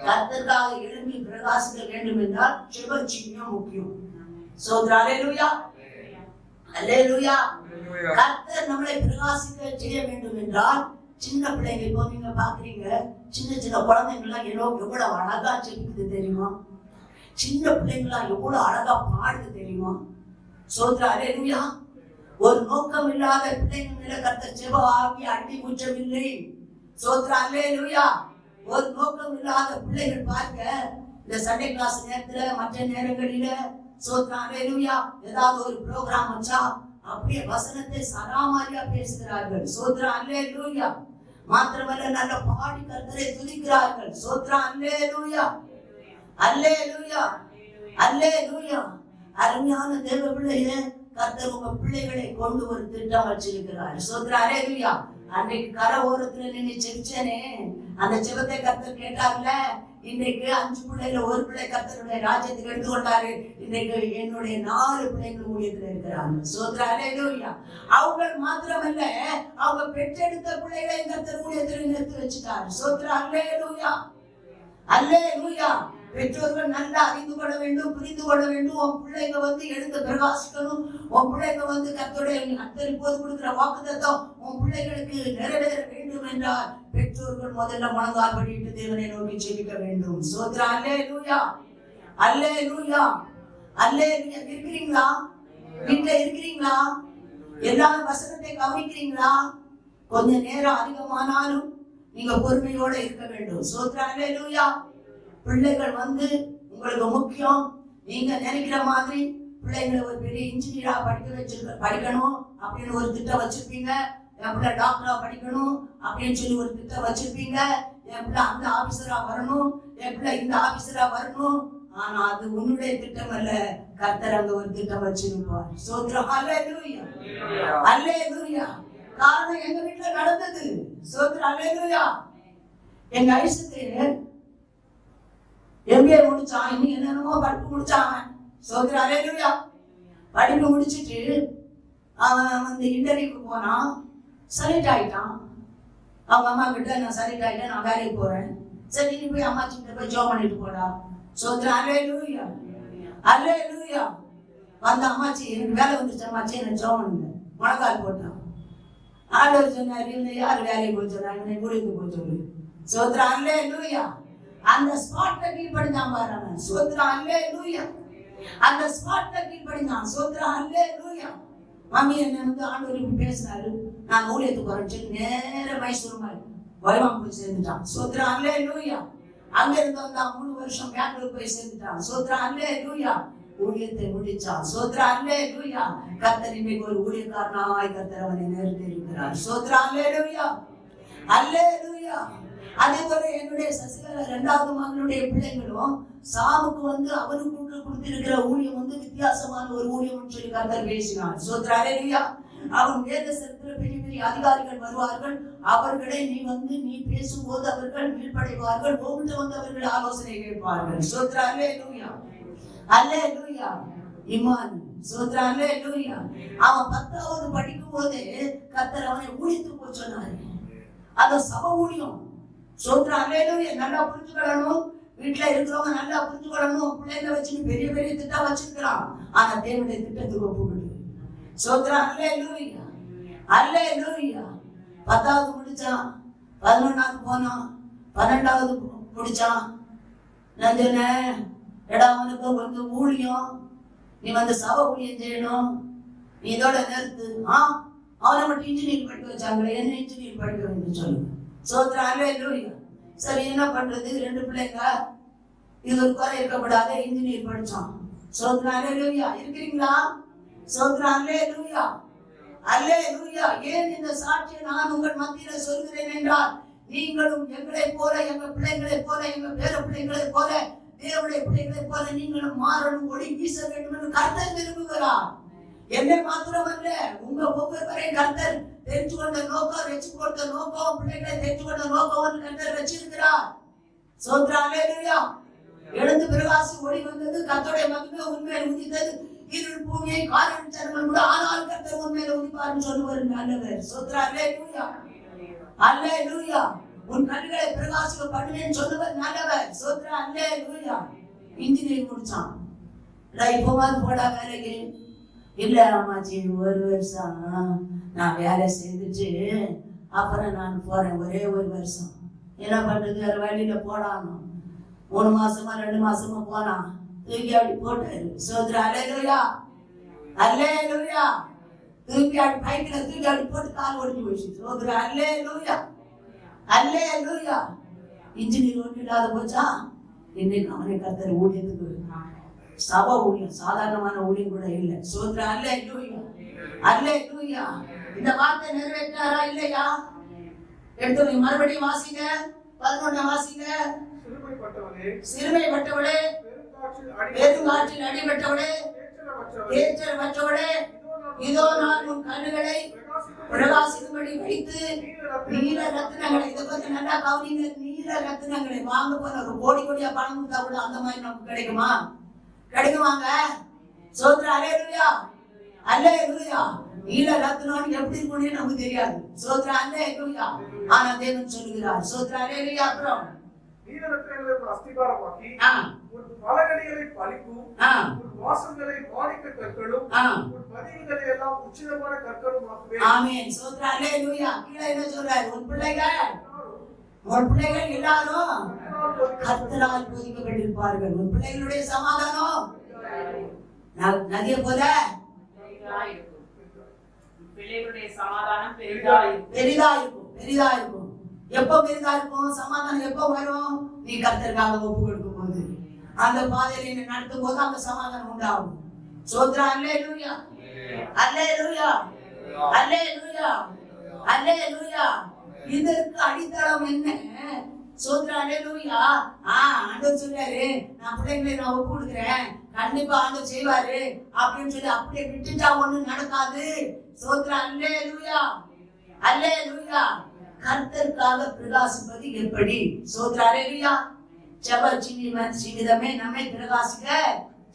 கர்த்தருக்காக எழும்பி பிரகாசிக்க வேண்டும் என்றால் ஜெபம் முக்கியம். சோத்ரா அல்லேலூயா, அல்லேலூயா. கர்த்தர் நம்மளை பிரகாசிக்க செய்ய வேண்டும் என்றால், சின்ன பிள்ளைங்க இப்போ நீங்க பாக்குறீங்க, சின்ன சின்ன குழந்தைங்க எல்லாம் எவ்வளவு அழகா ஜெபிக்குது தெரியுமா? சின்ன பிள்ளைங்களா எவ்வளவு அழகா பாடுது தெரியுமா? சோத்ரா அல்லேலூயா. ஒரு நோக்கம் இல்லாத பிள்ளைங்க மேல கர்த்தர் ஜெப ஆவி அண்டி ஊற்றவில்லை. சோத்ரா அல்லேலூயா. ஒரு நோக்கம் இல்லாத பிள்ளைகள் பார்க்க இந்த சண்டே கிளாஸ் நேரத்துல மற்ற நேரங்களில சோத்ரா அல்லேலூயா ஏதாவது ஒரு ப்ரோக்ராம் வச்சா அப்படியே வசனத்தை சராமாரியா பேசுகிறார்கள். சோத்ரா அல்லேலூயா. மாத்திரமல்ல நல்ல பாடி கர்த்தரை துதிக்கிறார்கள். சோத்ரா அல்லேலூயா அல்லேலூயா அல்லேலூயா. அருமையான தேவ பிள்ளையே, கர்த்தர் உங்க பிள்ளைகளை கொண்டு ஒரு திட்டம் வச்சிருக்கிறார். சோத்ரா அல்லேலூயா. அன்றைக்கு கரை ஓரத்துல நின்று செவிச்சேனே, அந்த செவத்தை கர்த்தர் கேட்டார்ல. இன்றைக்கு 5 பிள்ளைல ஒரு பிள்ளை கர்த்தருடைய ராஜ்யத்துக்கு எடுத்துக்கொண்டாரு. இன்றைக்கு என்னுடைய 4 பிள்ளைகள் ஊழியத்துல இருக்கிறாங்க. சோத்ரா அல்லேலூயா. அவங்க மாத்திரமல்ல, அவங்க பெற்றெடுத்த பிள்ளைகளை கர்த்தர் ஊழியத்துல நிறுத்தி வச்சுட்டாரு. சோத்ரா அல்லேலூயா அல்லேலூயா. பெற்றோர்கள் நல்லா அறிந்து கொள்ள வேண்டும், புரிந்து கொள்ள வேண்டும். உன் பிள்ளைங்க எடுத்து பிரகாசிக்கணும். உன் பிள்ளைங்க கர்த்தருடைய கர்த்தர் இப்போது கொடுக்கிற வாக்குத்தத்தம் உன் பிள்ளைகளுக்கு நிறைவேற வேண்டும் என்றால் பெற்றோர்கள் முதல்ல முழங்கால் படிட்டு தேவனை நோக்கி ஜெபிக்க வேண்டும். சோத்ரா அல்லேலூயா அல்லேலூயா அல்லேலூயா. இருக்கிறீங்களா? வீட்டுல இருக்கிறீங்களா? எல்லா வசனத்தை கவனிக்கிறீங்களா? கொஞ்ச நேரம் அதிகமானாலும் நீங்க பொறுமையோட இருக்க வேண்டும். சோத்ரா அல்லேலூயா. பிள்ளைகள் உங்களுக்கு முக்கியம். நீங்க நினைக்கிற மாதிரி பிள்ளைங்களை ஒரு பெரிய இன்ஜினியரா படிக்கணும் அப்படின்னு ஒரு திட்டம் வச்சிருப்பீங்க. என் பிள்ளை டாக்டரா படிக்கணும் அப்படின்னு சொல்லி ஒரு திட்டம் வச்சிருப்பீங்க. என் பிள்ளை அந்த ஆபீசரா வரணும், என் பிள்ளை இந்த ஆபீசரா வரணும். ஆனா அது உன்னுடைய திட்டம் அல்ல. கர்த்தர் அங்க ஒரு திட்டம் வச்சிருப்பார். சோத்ரம் அல்லேலூயா அல்லேலூயா. காரணம் எங்க வீட்டுல நடந்தது. சோத்ரம் அல்லேலூயா. எங்க ஐசுக்கு MBA முடிச்சான். இன்னும் என்னென்னமோ படிப்பு முடிச்சாங்க. சோத்ரா அல்லேலூயா. படிப்பு முடிச்சுட்டு அவன் இன்டர்வியூக்கு போனான். செலக்ட் ஆயிட்டான். அவங்க அம்மா கிட்ட நான் செலக்ட் ஆயிட்டேன், நான் வேலைக்கு போறேன். சரி நீ போய் அம்மாச்சி கிட்ட போய் ஜாப் பண்ணிட்டு போடா. சோத்ரா அல்லேலூயா அல்லேலூயா. அந்த அம்மாச்சி எனக்கு வேலை வந்துருச்சு அம்மாச்சி, எனக்கு ஜாப் பண்ணுங்க முழங்கால் போட்டான். ஆண்டவர் சொன்னாரு, யார் வேலைக்கு போய் சொன்னாங்க, ஊழியத்துக்கு போய் சொல்லு. சோத்ரா அல்லேலூயா. அந்த ஸ்பாட்ல கீழ்படிந்தான் பாருங்க. சோத்ரா அல்லேலூயா. அந்த ஸ்பாட்ல கீழ்படிந்தான். சோத்ரா அல்லேலூயா. மம்மி என்ன ஆண்டவர் பேசினாரு, நான் ஊழியத்துக்கு போறேன் நேர மைசூர் வைவாங்க போய் சேர்ந்துட்டான். சோத்ரா அல்லேலூயா. அங்க இருந்து வந்தா 3 வருஷம் பெங்களூர் போய் சேர்ந்துட்டான். சோத்ரா அல்லேலூயா. ஊழியத்தை முடிச்சான். சோத்ரா அல்லேலூயா. கர்த்தர் இன்னைக்கு ஒரு ஊழியக்காரனாய் கர்த்தர் அவனை நிறுத்தி இருக்கிறார். சோத்ரா அல்லேலூயா அல்லேலூயா. அதே போல என்னுடைய சசிகலா 2வது மகனுடைய பிள்ளைங்களும் சாமுக்கு அவனுக்கு கொடுத்திருக்கிற ஊழியம் வித்தியாசமான ஒரு ஊழியம் சொல்லி கர்த்தர் பேசினார். சோத்ரா அல்லேலூயா. அவன் வேதசத்துல பெரிய பெரிய அதிகாரிகள் வருவார்கள். அவர்களை நீ பேசும்போது அவர்கள் கீழ்ப்படைவார்கள். உங்கள்கிட்ட அவர்கள் ஆலோசனை கேட்பார்கள். சோத்ரா அல்லேலூயா அல்லேலூயா. இமான். சோத்ரா அல்லேலூயா. அவன் 10வது படிக்கும் போதே கர்த்தர் அவனை ஊழியத்துக்கு போய் சொன்னாரு. அது சபை ஊழியம். சோத்ரா அல்லேலூயா. நல்லா புரிஞ்சுக்கணும். வீட்டுல இருக்கிறவங்க நல்லா புரிஞ்சுக்கணும். பிள்ளைங்களை வச்சு பெரிய பெரிய திட்டம் வச்சிருக்கிறான். ஆனா தேவனுடைய திட்டத்துக்கு ஒப்புக்கிட்டு. சோத்ரா அல்லேலூயா அல்லேலூயா. 10வது முடிச்சான். 11வது போனான். 12வது முடிச்சான். நான் சொன்னேன், அவனுக்கு ஊழியம், நீ சபை ஊழியம் செய்யணும், நீ இதோட நிறுத்து. அவனை மட்டும் இன்ஜினியர் படிக்க வச்சாங்களே, என்ன இன்ஜினியர் படிக்க வேண்டும் சொல்லுங்க. சோத்ரா அல்லேலூயா. சரி என்ன பண்றது, 2 பிள்ளைங்க, இது ஒரு குறை இருக்கக்கூடாது, இன்ஜினியர் படிச்சான். சோத்ரா அல்லேலூயா. இருக்கிறீங்களா? சோத்ரா அல்லேலூயா அல்லேலூயா. ஏன் இந்த சாட்சியை நான் உங்கள் மத்தியில சொல்கிறேன் என்றால், நீங்களும் எங்களை போல, எங்க பிள்ளைகளை போல, எங்க பேர பிள்ளைகளை போல, தேவனுடைய பிள்ளைகளை போல நீங்களும் மாறணும், ஒளி வீச வேண்டும் என்று கர்த்தர் விரும்புகிறார். என்னை மாத்திரமல்ல, உங்க ஒவ்வொருவரையும் கர்த்தர் தெரிஞ்சு கொண்ட நோக்கம், வச்சு கொண்ட நோக்கம், பிள்ளைகளை தெரிஞ்சு கொண்ட நோக்கம் கர்த்தர் வச்சிருக்கிறார். சோத்ரா அல்லேலூயா. எழுந்து பிரகாசி ஒளி வந்தது, கர்த்தருடைய மகிமை உண்மையில உதித்தது. இருள் பூமியை காரிருள் கூட ஆனால் கர்த்தர் உண்மையில உதிப்பார்னு சொல்லுவார் நல்லவர். சோத்ரா அல்லேலூயா அல்லேலூயா. உன் கண்களை பிரகாசிக்க பண்ணுவேன்னு சொல்லுவார் நல்லவர். சோத்ரா அல்லேலூயா. இன்ஜினியர் முடிச்சான். இப்போவாது போடா வேலைக்கு. இல்ல அம்மாச்சி, 1 வருஷம் நான் வேலை செய்துட்டு அப்புறம் நான் போறேன், ஒரே 1 வருஷம். என்ன பண்றது, வேற வழியில போடானோ. 3 மாசமா 2 மாசமா போனான். தூக்கி அப்படி போட்டாரு. சோத்ரா அல்லேலூயா அல்லேலூயா. தூக்கி அப்படி பைக்கில தூக்கி அப்படி போட்டு கால் ஒடிஞ்சு போயிடுச்சு. சோத்ரா அல்லேலூயா அல்லேலூயா. இன்ஜினியர் ஒன்றும் இல்லாத போச்சா? இன்னைக்கு அவனை கர்த்தர் ஊழியத்துக்கு சபா ஊழியம், சாதாரணமான ஊழியம் கூட இல்லை. சோத்ரா அல்லேலூயா, அல்லேலூயா. இந்த வார்த்தை நிறைவேற்றாரா இல்லையா? எடுத்து மறுபடியும் வாசிங்க, 11 வாசிங்க. சிறுமைப்பட்டவளே, பெருங்காற்றில் அடிபட்டவளே, தேற்றமற்றவளே, இதோ நான் உன் கண்ணுகளை பிரகாசிக்கும்படி வைத்து நீல ரத்தினங்களை, இதை பத்தி நல்லா கவனிங்க. நீல ரத்தினங்களை வாங்க போற ஒரு கோடி கோடியா பணம் கொடுத்தா கூட அந்த மாதிரி நமக்கு கிடைக்குமா? கிடைக்குமாங்க? சோத்ரா அல்லேலூயா, அல்லேலூயா. நீல ரத்தினம் எப்படி இருக்கும்னு நமக்கு தெரியாது. சோத்ரா அல்லேலூயா. ஆனா தேவன் சொல்லுகிறார். சோத்ரா அல்லேலூயா. அப்புறம் நீல ரத்தினங்களை அஸ்திபாரமாக்கி உன் பலகணிகளை பளிங்கும் உன் வாசல்களை மாணிக்க கற்களும் உன் மதில்களை எல்லாம் உச்சிதமான கற்களும் ஆக்குவேன். ஆமென். சோத்ரா அல்லேலூயா. கீழே என்ன சொல்றாரு? உன் பிள்ளைகள் எல்லாரும் கர்த்தரால் போதிக்கப்பட்டிருப்பார்கள். உன் பிள்ளைகளுடைய சமாதானம் நதியை போல பிள்ளைகளுடைய சமாதானம் பெரிதா இருக்கும். பெரிதா இருக்கும். எப்ப பெரிதா இருக்கும்? சமாதானம் எப்ப வரும்? நீ கர்த்தருக்காக ஒப்பு கொடுக்கும் போது, அந்த பாதையில நீ நடத்தும் போது அந்த சமாதானம் உண்டாகும். சோத்ரா அல்லேலூயா, அல்லேலூயா, அல்லேலூயா, அல்லேலூயா. இதற்கு அடித்தளம் என்ன? சோத்ரா அல்லேலூயா. ஆண்டவர் சொல்றாரு, நான் பிள்ளைங்களை நான் ஒப்பு கொடுக்கிறேன், கண்டிப்பா ஆண்டவர் செய்வாரு அப்படின்னு சொல்லி அப்படியே விட்டுட்டா ஒண்ணும் நடக்காது. சோத்ரா அல்லேலூயா, அல்லேலூயா. கர்த்தருக்காக பிரகாசிப்பது எப்படி? சோத்ரா அல்லேலூயா. ஜெப ஜீவிதமே நம்மை பிரகாசிக்க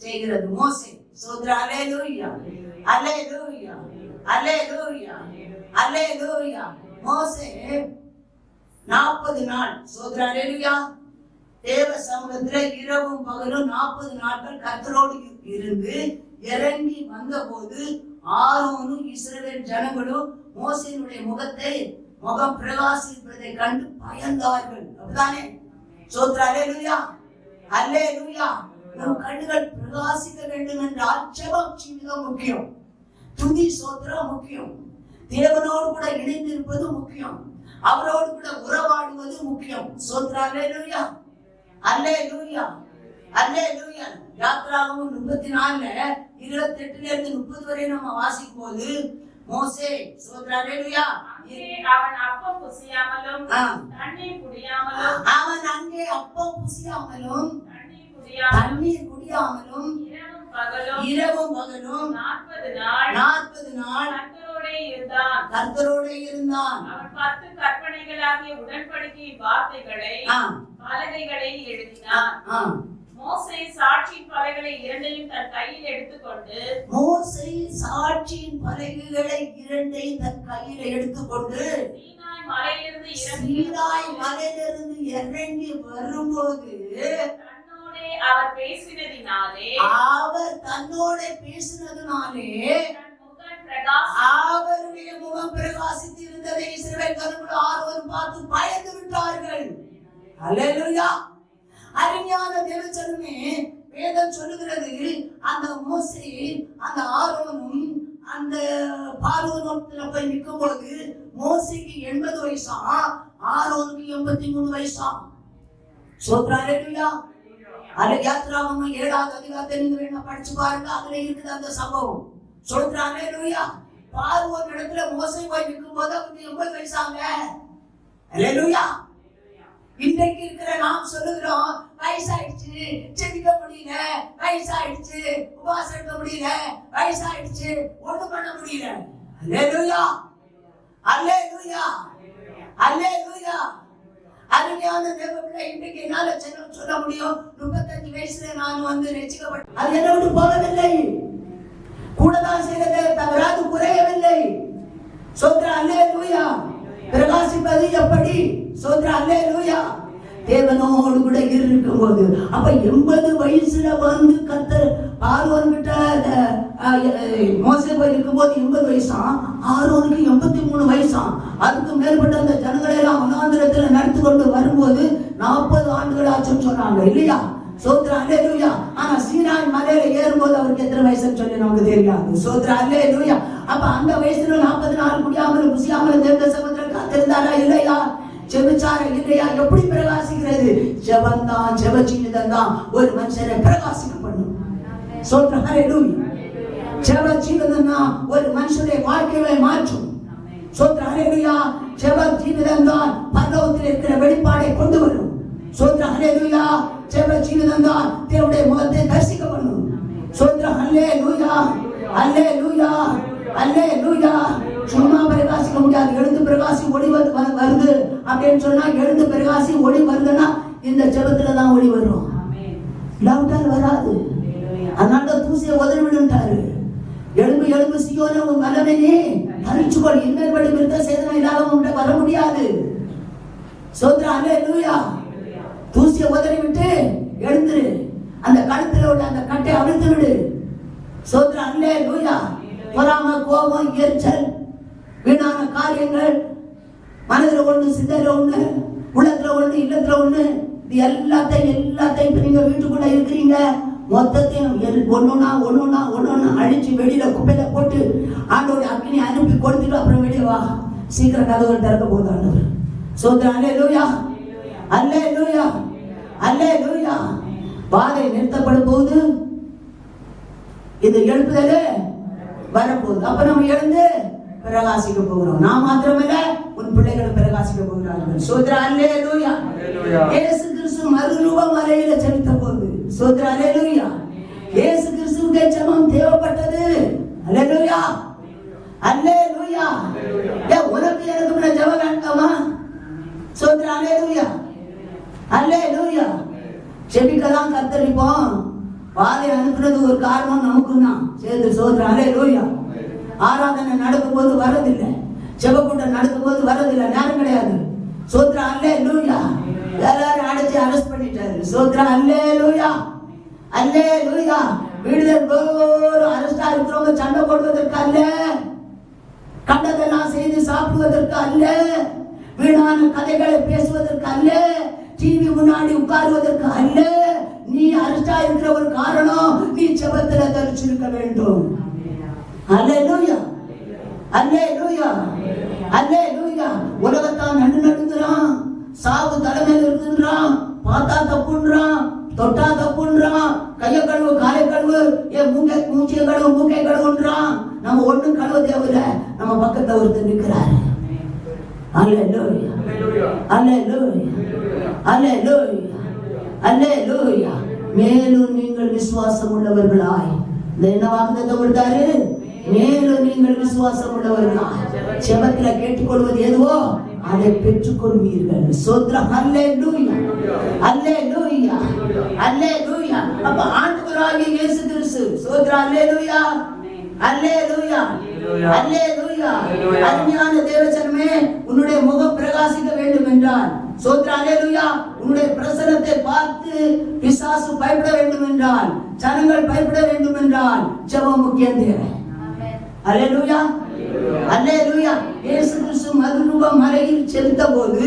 செய்கிறது. மோசே. சோத்ரா அல்லேலூயா, அல்லேலூயா, அல்லேலூயா, அல்லேலூயா. மோசே 40 நாள், சோத்ரா அல்லேலூயா, தேவ சமூகத்துல இரவும் பகலும் 40 நாட்கள் கர்த்தரோடு இருந்து இறங்கி வந்த போது ஆரோனும் இஸ்ரவேல் ஜனங்களும் மோசேயினுடைய முகம் பிரகாசிப்பதை கண்டு பயந்தார்கள். அப்படிதானே? சோத்ரா அல்லேலூயா, அல்லேலூயா. நம் கண்ணுகள் பிரகாசிக்க வேண்டும் என்றால் ஜெபம் ஜீவிதம் முக்கியம், துதி சோத்ரம் முக்கியம், தேவனோடு கூட இணைந்திருப்பது முக்கியம், அவரோடு கூட உறவாடுவது முக்கியம். சோத்ரா அல்லேலூயா, அல்லேலூயா, அல்லேலூயா. யாத்ராகமம் 34 28 இருந்து 30 வரை நம்ம வாசிக்கும் போது மோசே, சோத்ரா அல்லேலூயா, அவன் அப்பம் புசியாமலும் தண்ணீர் குடியாமலும் தண்ணீர் குடியாமலும் இரவும் பகலும் 40 நாள் கர்த்தரோடே இருந்தான். அவன் 10 கற்பனைகளாகிய உடன்படிக்கையின் வார்த்தைகளை பலகைகளில் எழுதினான். மோசே சாட்சியின் பலகைகளை இரண்டையும் தன் கையில் எடுத்துக்கொண்டு சீனாய் மலையிலிருந்து இறங்கி வரும்போது அவர் தன்னோட பேசினதினாலே அவருடைய முகம் பிரகாசித்து இருந்ததை இஸ்ரவேல் ஜனங்கள் ஆரோன் பார்த்து பயந்து விட்டார்கள். அல்லேலூயா. அருமையான தேவச்சனமே, வேதம் சொல்லுகிறது, அந்த மோசே அந்த ஆரோனும் அந்த பார்வோனத்துல போய் நிற்கும் பொழுது மோசேக்கு 80 வயசா, ஆரோனுக்கு 83 வயசா. சோத்ரா அல்லேலூயா. அது யாத்ராகமம் 7வது அதிகாரத்தை நீங்க வேணா படிச்சு பாருங்க, அதுல இருக்குது அந்த சம்பவம். சோத்ரா அல்லேலூயா. பார்வோன் இடத்துல மோசே போய் நிற்கும் போது அவருக்கு 80 வயசாங்க. அல்லேலூயா. இன்றைக்கு இருக்கிற நாம் சொல்லுகிறோம், வயசாயிடுச்சு, செபிக்க முடியல, வயசாயிடுச்சு, உபவாசம் எடுக்க முடியல, வயசாயிடுச்சு, ஒண்ணும் பண்ண முடியல. அல்லேலூயா, அல்லேலூயா, அல்லேலூயா. அருமையான தேவபிள்ளை, இன்றைக்கு என்னால சொல்ல முடியும், 35 வயசுல நான் ரட்சிக்கப்பட்டேன். அது என்ன விட்டு போகவில்லை, கூடதான் செய்ததே தவிர அது குறையவில்லை. சோத்ரா அல்லேலூயா. பிரகாசிப்பது எப்படி? சோத்ரா அல்லேலூயா. தேவனோடு கூட இருக்கும் போது, அப்ப 80 வயசுல கர்த்தர் ஆரோன் கிட்ட மோசே போய் இருக்கும் போது 80 வயசா, ஆரோனுக்கு 83 வயசா. அதுக்கு மேற்பட்ட அந்த ஜனங்களை எல்லாம் வனாந்திரத்துல நடத்தி கொண்டு வரும்போது 40 ஆண்டுகள் ஆச்சுன்னு சொன்னாங்க இல்லையா? சோத்ரா அல்லேலூயா. ஆனா சீனாய் மலையில ஏறும்போது அவருக்கு எத்தனை வயசுன்னு சொல்லி நமக்கு தெரியாது. சோத்ரா அல்லேலூயா. அப்ப அந்த வயசுல 40 நாள் குடியாமலும் புசியாமலும் தேவ சமுத்திரம் காத்திருந்தாரா இல்லையா? ஜெபிச்சாரா இல்லையா? எப்படி பிரகாசிக்கிறது? ஜெபந்தான், ஜெப ஜீவிதம் தான் ஒரு மனுஷனை பிரகாசிக்க பண்ணும். சொல்றேன் ஹalleluya. ஜெப ஜீவிதம் தான் ஒரு மனுஷனுடைய வாழ்க்கையை மாற்றும். சொல்றேன் ஹalleluya. ஜெப ஜீவிதம் தான் பரலோகத்தில் இருக்கிற வெளிப்பாடை கொண்டு வரும். சொல்றேன் ஹalleluya. ஜெப ஜீவிதம் தான் தேவனுடைய முகத்தை தரிசிக்க பண்ணும். சொல்றேன் ஹalleluya. ஹalleluya. ஹalleluya. சும்மா பிரகாசிக்க முடியாது. எழுந்து பிரகாசி ஒளி வருது அப்படின்னு சொன்னா, எழுந்து பிரகாசி ஒளி வருதுன்னா இந்த ஜெபத்துல தான் ஒளி வரும். லவுட்டால் வராது. அதனால தூசியை உதறி விடுன்றாரு. எழும்பு எழும்பு சீயோனே உன் வல்லமையே தரிச்சுக்கொள், இன்னொரு படி விருத்த சேதனம் இல்லாம உன்கிட்ட வர முடியாது. சோத்ரா ஹalleluya. தூசியை உதறி விட்டு எழுந்துரு. அந்த கழுத்துல உள்ள அந்த கட்டை அவிழ்த்து விடு. சோத்ரா ஹalleluya. பொறாமை, கோபம், எரிச்சல், வீணான காரியங்கள், மனதில் ஒண்ணு, சிந்தையில ஒண்ணு, உள்ளத்துல ஒண்ணு, இல்லத்துல ஒண்ணு, இது எல்லாத்தையும் இப்ப நீங்க வீட்டுக்குள்ள இருக்கிறீங்க, மொத்தத்தையும் ஒன்னொன்னா அழிச்சு வெளியில குப்பையில போட்டு ஆண்டோட அக்னி அனுப்பி கொடுத்துட்டு அப்புறம் வெளியே வா. சீக்கிரம் கதவுகள் திறக்க போகுது ஆண்டவர். சோத்ரா ஹalleluya. ஹalleluya. ஹalleluya. வாதை நிறுத்தப்படும் போது இது எழுப்புதல் வரப்போகுது. அப்ப நம்ம எழுந்து பிரகாசிக்க போகிறோம். நான் மாத்திரமல்ல, உன் பிள்ளைகளும் பிரகாசிக்க போகிறார்கள். சோத்ரா ஹalleluya. இயேசு கிறிஸ்து மறுரூபம் மலையில செலுத்த போகுது. சோத்ரா ஹalleluya. இயேசு கிறிஸ்துவுக்கு ஜெபம் தேவைப்பட்டது. ஹalleluya. ஹalleluya. உனக்கு எனக்கு ஜெபம் வேண்டாமா? சோத்ரா ஹalleluya. ஹalleluya. ஜெபிக்கலாம் கத்தரிப்போம். வாதை அனுப்புறது ஒரு காரணம் நமக்கு தான் சேர்ந்து. சோத்ரா ஹalleluya. ஆராதனை நடக்கும் போது வரதில்லை, ஜெபக்கூட்டம் நடக்கும் போது வரதில்லை, நேரம் கிடையாது. சோத்ரா ஹalleluya. எல்லாரும் அடிச்சு அரெஸ்ட் பண்ணிட்டாரு. சோத்ரா ஹalleluya. ஹalleluya. விடுதல் போல அரெஸ்டா இருக்கிறவங்க சண்டை போடுவதற்கு அல்ல, கண்டதெல்லாம் செய்து சாப்பிடுவதற்கு அல்ல, வீணான கதைகளை பேசுவதற்கு அல்ல, டிவி முன்னாடி உட்காருவதற்கு அல்ல. நீ அரெஸ்டா இருக்கிற ஒரு காரணம், நீ ஜெபத்துல தரிச்சிருக்க வேண்டும். ஹalleluya. ஹalleluya. ஹalleluya. உலகத்தான் நடுங்குறான், சாவு தலைமையில் இருக்குன்றான், பார்த்தா தப்புன்றான், தொட்டா தப்புன்றான், கைய கழுவு காலை கழுவு, மூச்சிய கழுவு மூக்கை கழுவுன்றான். நம்ம ஒண்ணும் கழுவ தேவையில்லை, நம்ம பக்கத்துல ஒருத்தர் நிற்கிறாரு. ஹalleluya. ஹalleluya. ஹalleluya. ஹalleluya. மேலும் நீங்கள் விசுவாசம் உள்ளவர்களாய், என்ன வாக்குத்தத்தம் கொடுத்தாரு? மேலும் நீங்கள் விசுவாசம் உள்ளவர்களாய் ஜெபத்துல கேட்டுக்கொள்வது எதுவோ அதை பெற்றுக்கொள்வீர்கள். சோத்ரா ஹalleluya. ஹalleluya. ஹalleluya. அப்ப ஆண்டவராகிய இயேசு கிறிஸ்து, சோத்ரா ஹalleluya. ஹalleluya. ஹalleluya. அருமையான தேவஜனமே, உன்னுடைய முகம் பிரகாசிக்க வேண்டும் என்றால், சோத்ரா ஹalleluya, உன்னுடைய பிரசன்னத்தை பார்த்து பிசாசு பயப்பட வேண்டும் என்றால், ஜனங்கள் பயப்பட வேண்டும் என்றால் ஜெபம் முக்கியம் தேவை. ஹalleluya. ஹalleluya. இயேசு கிறிஸ்து மறுரூப மலையில் செலுத்த போது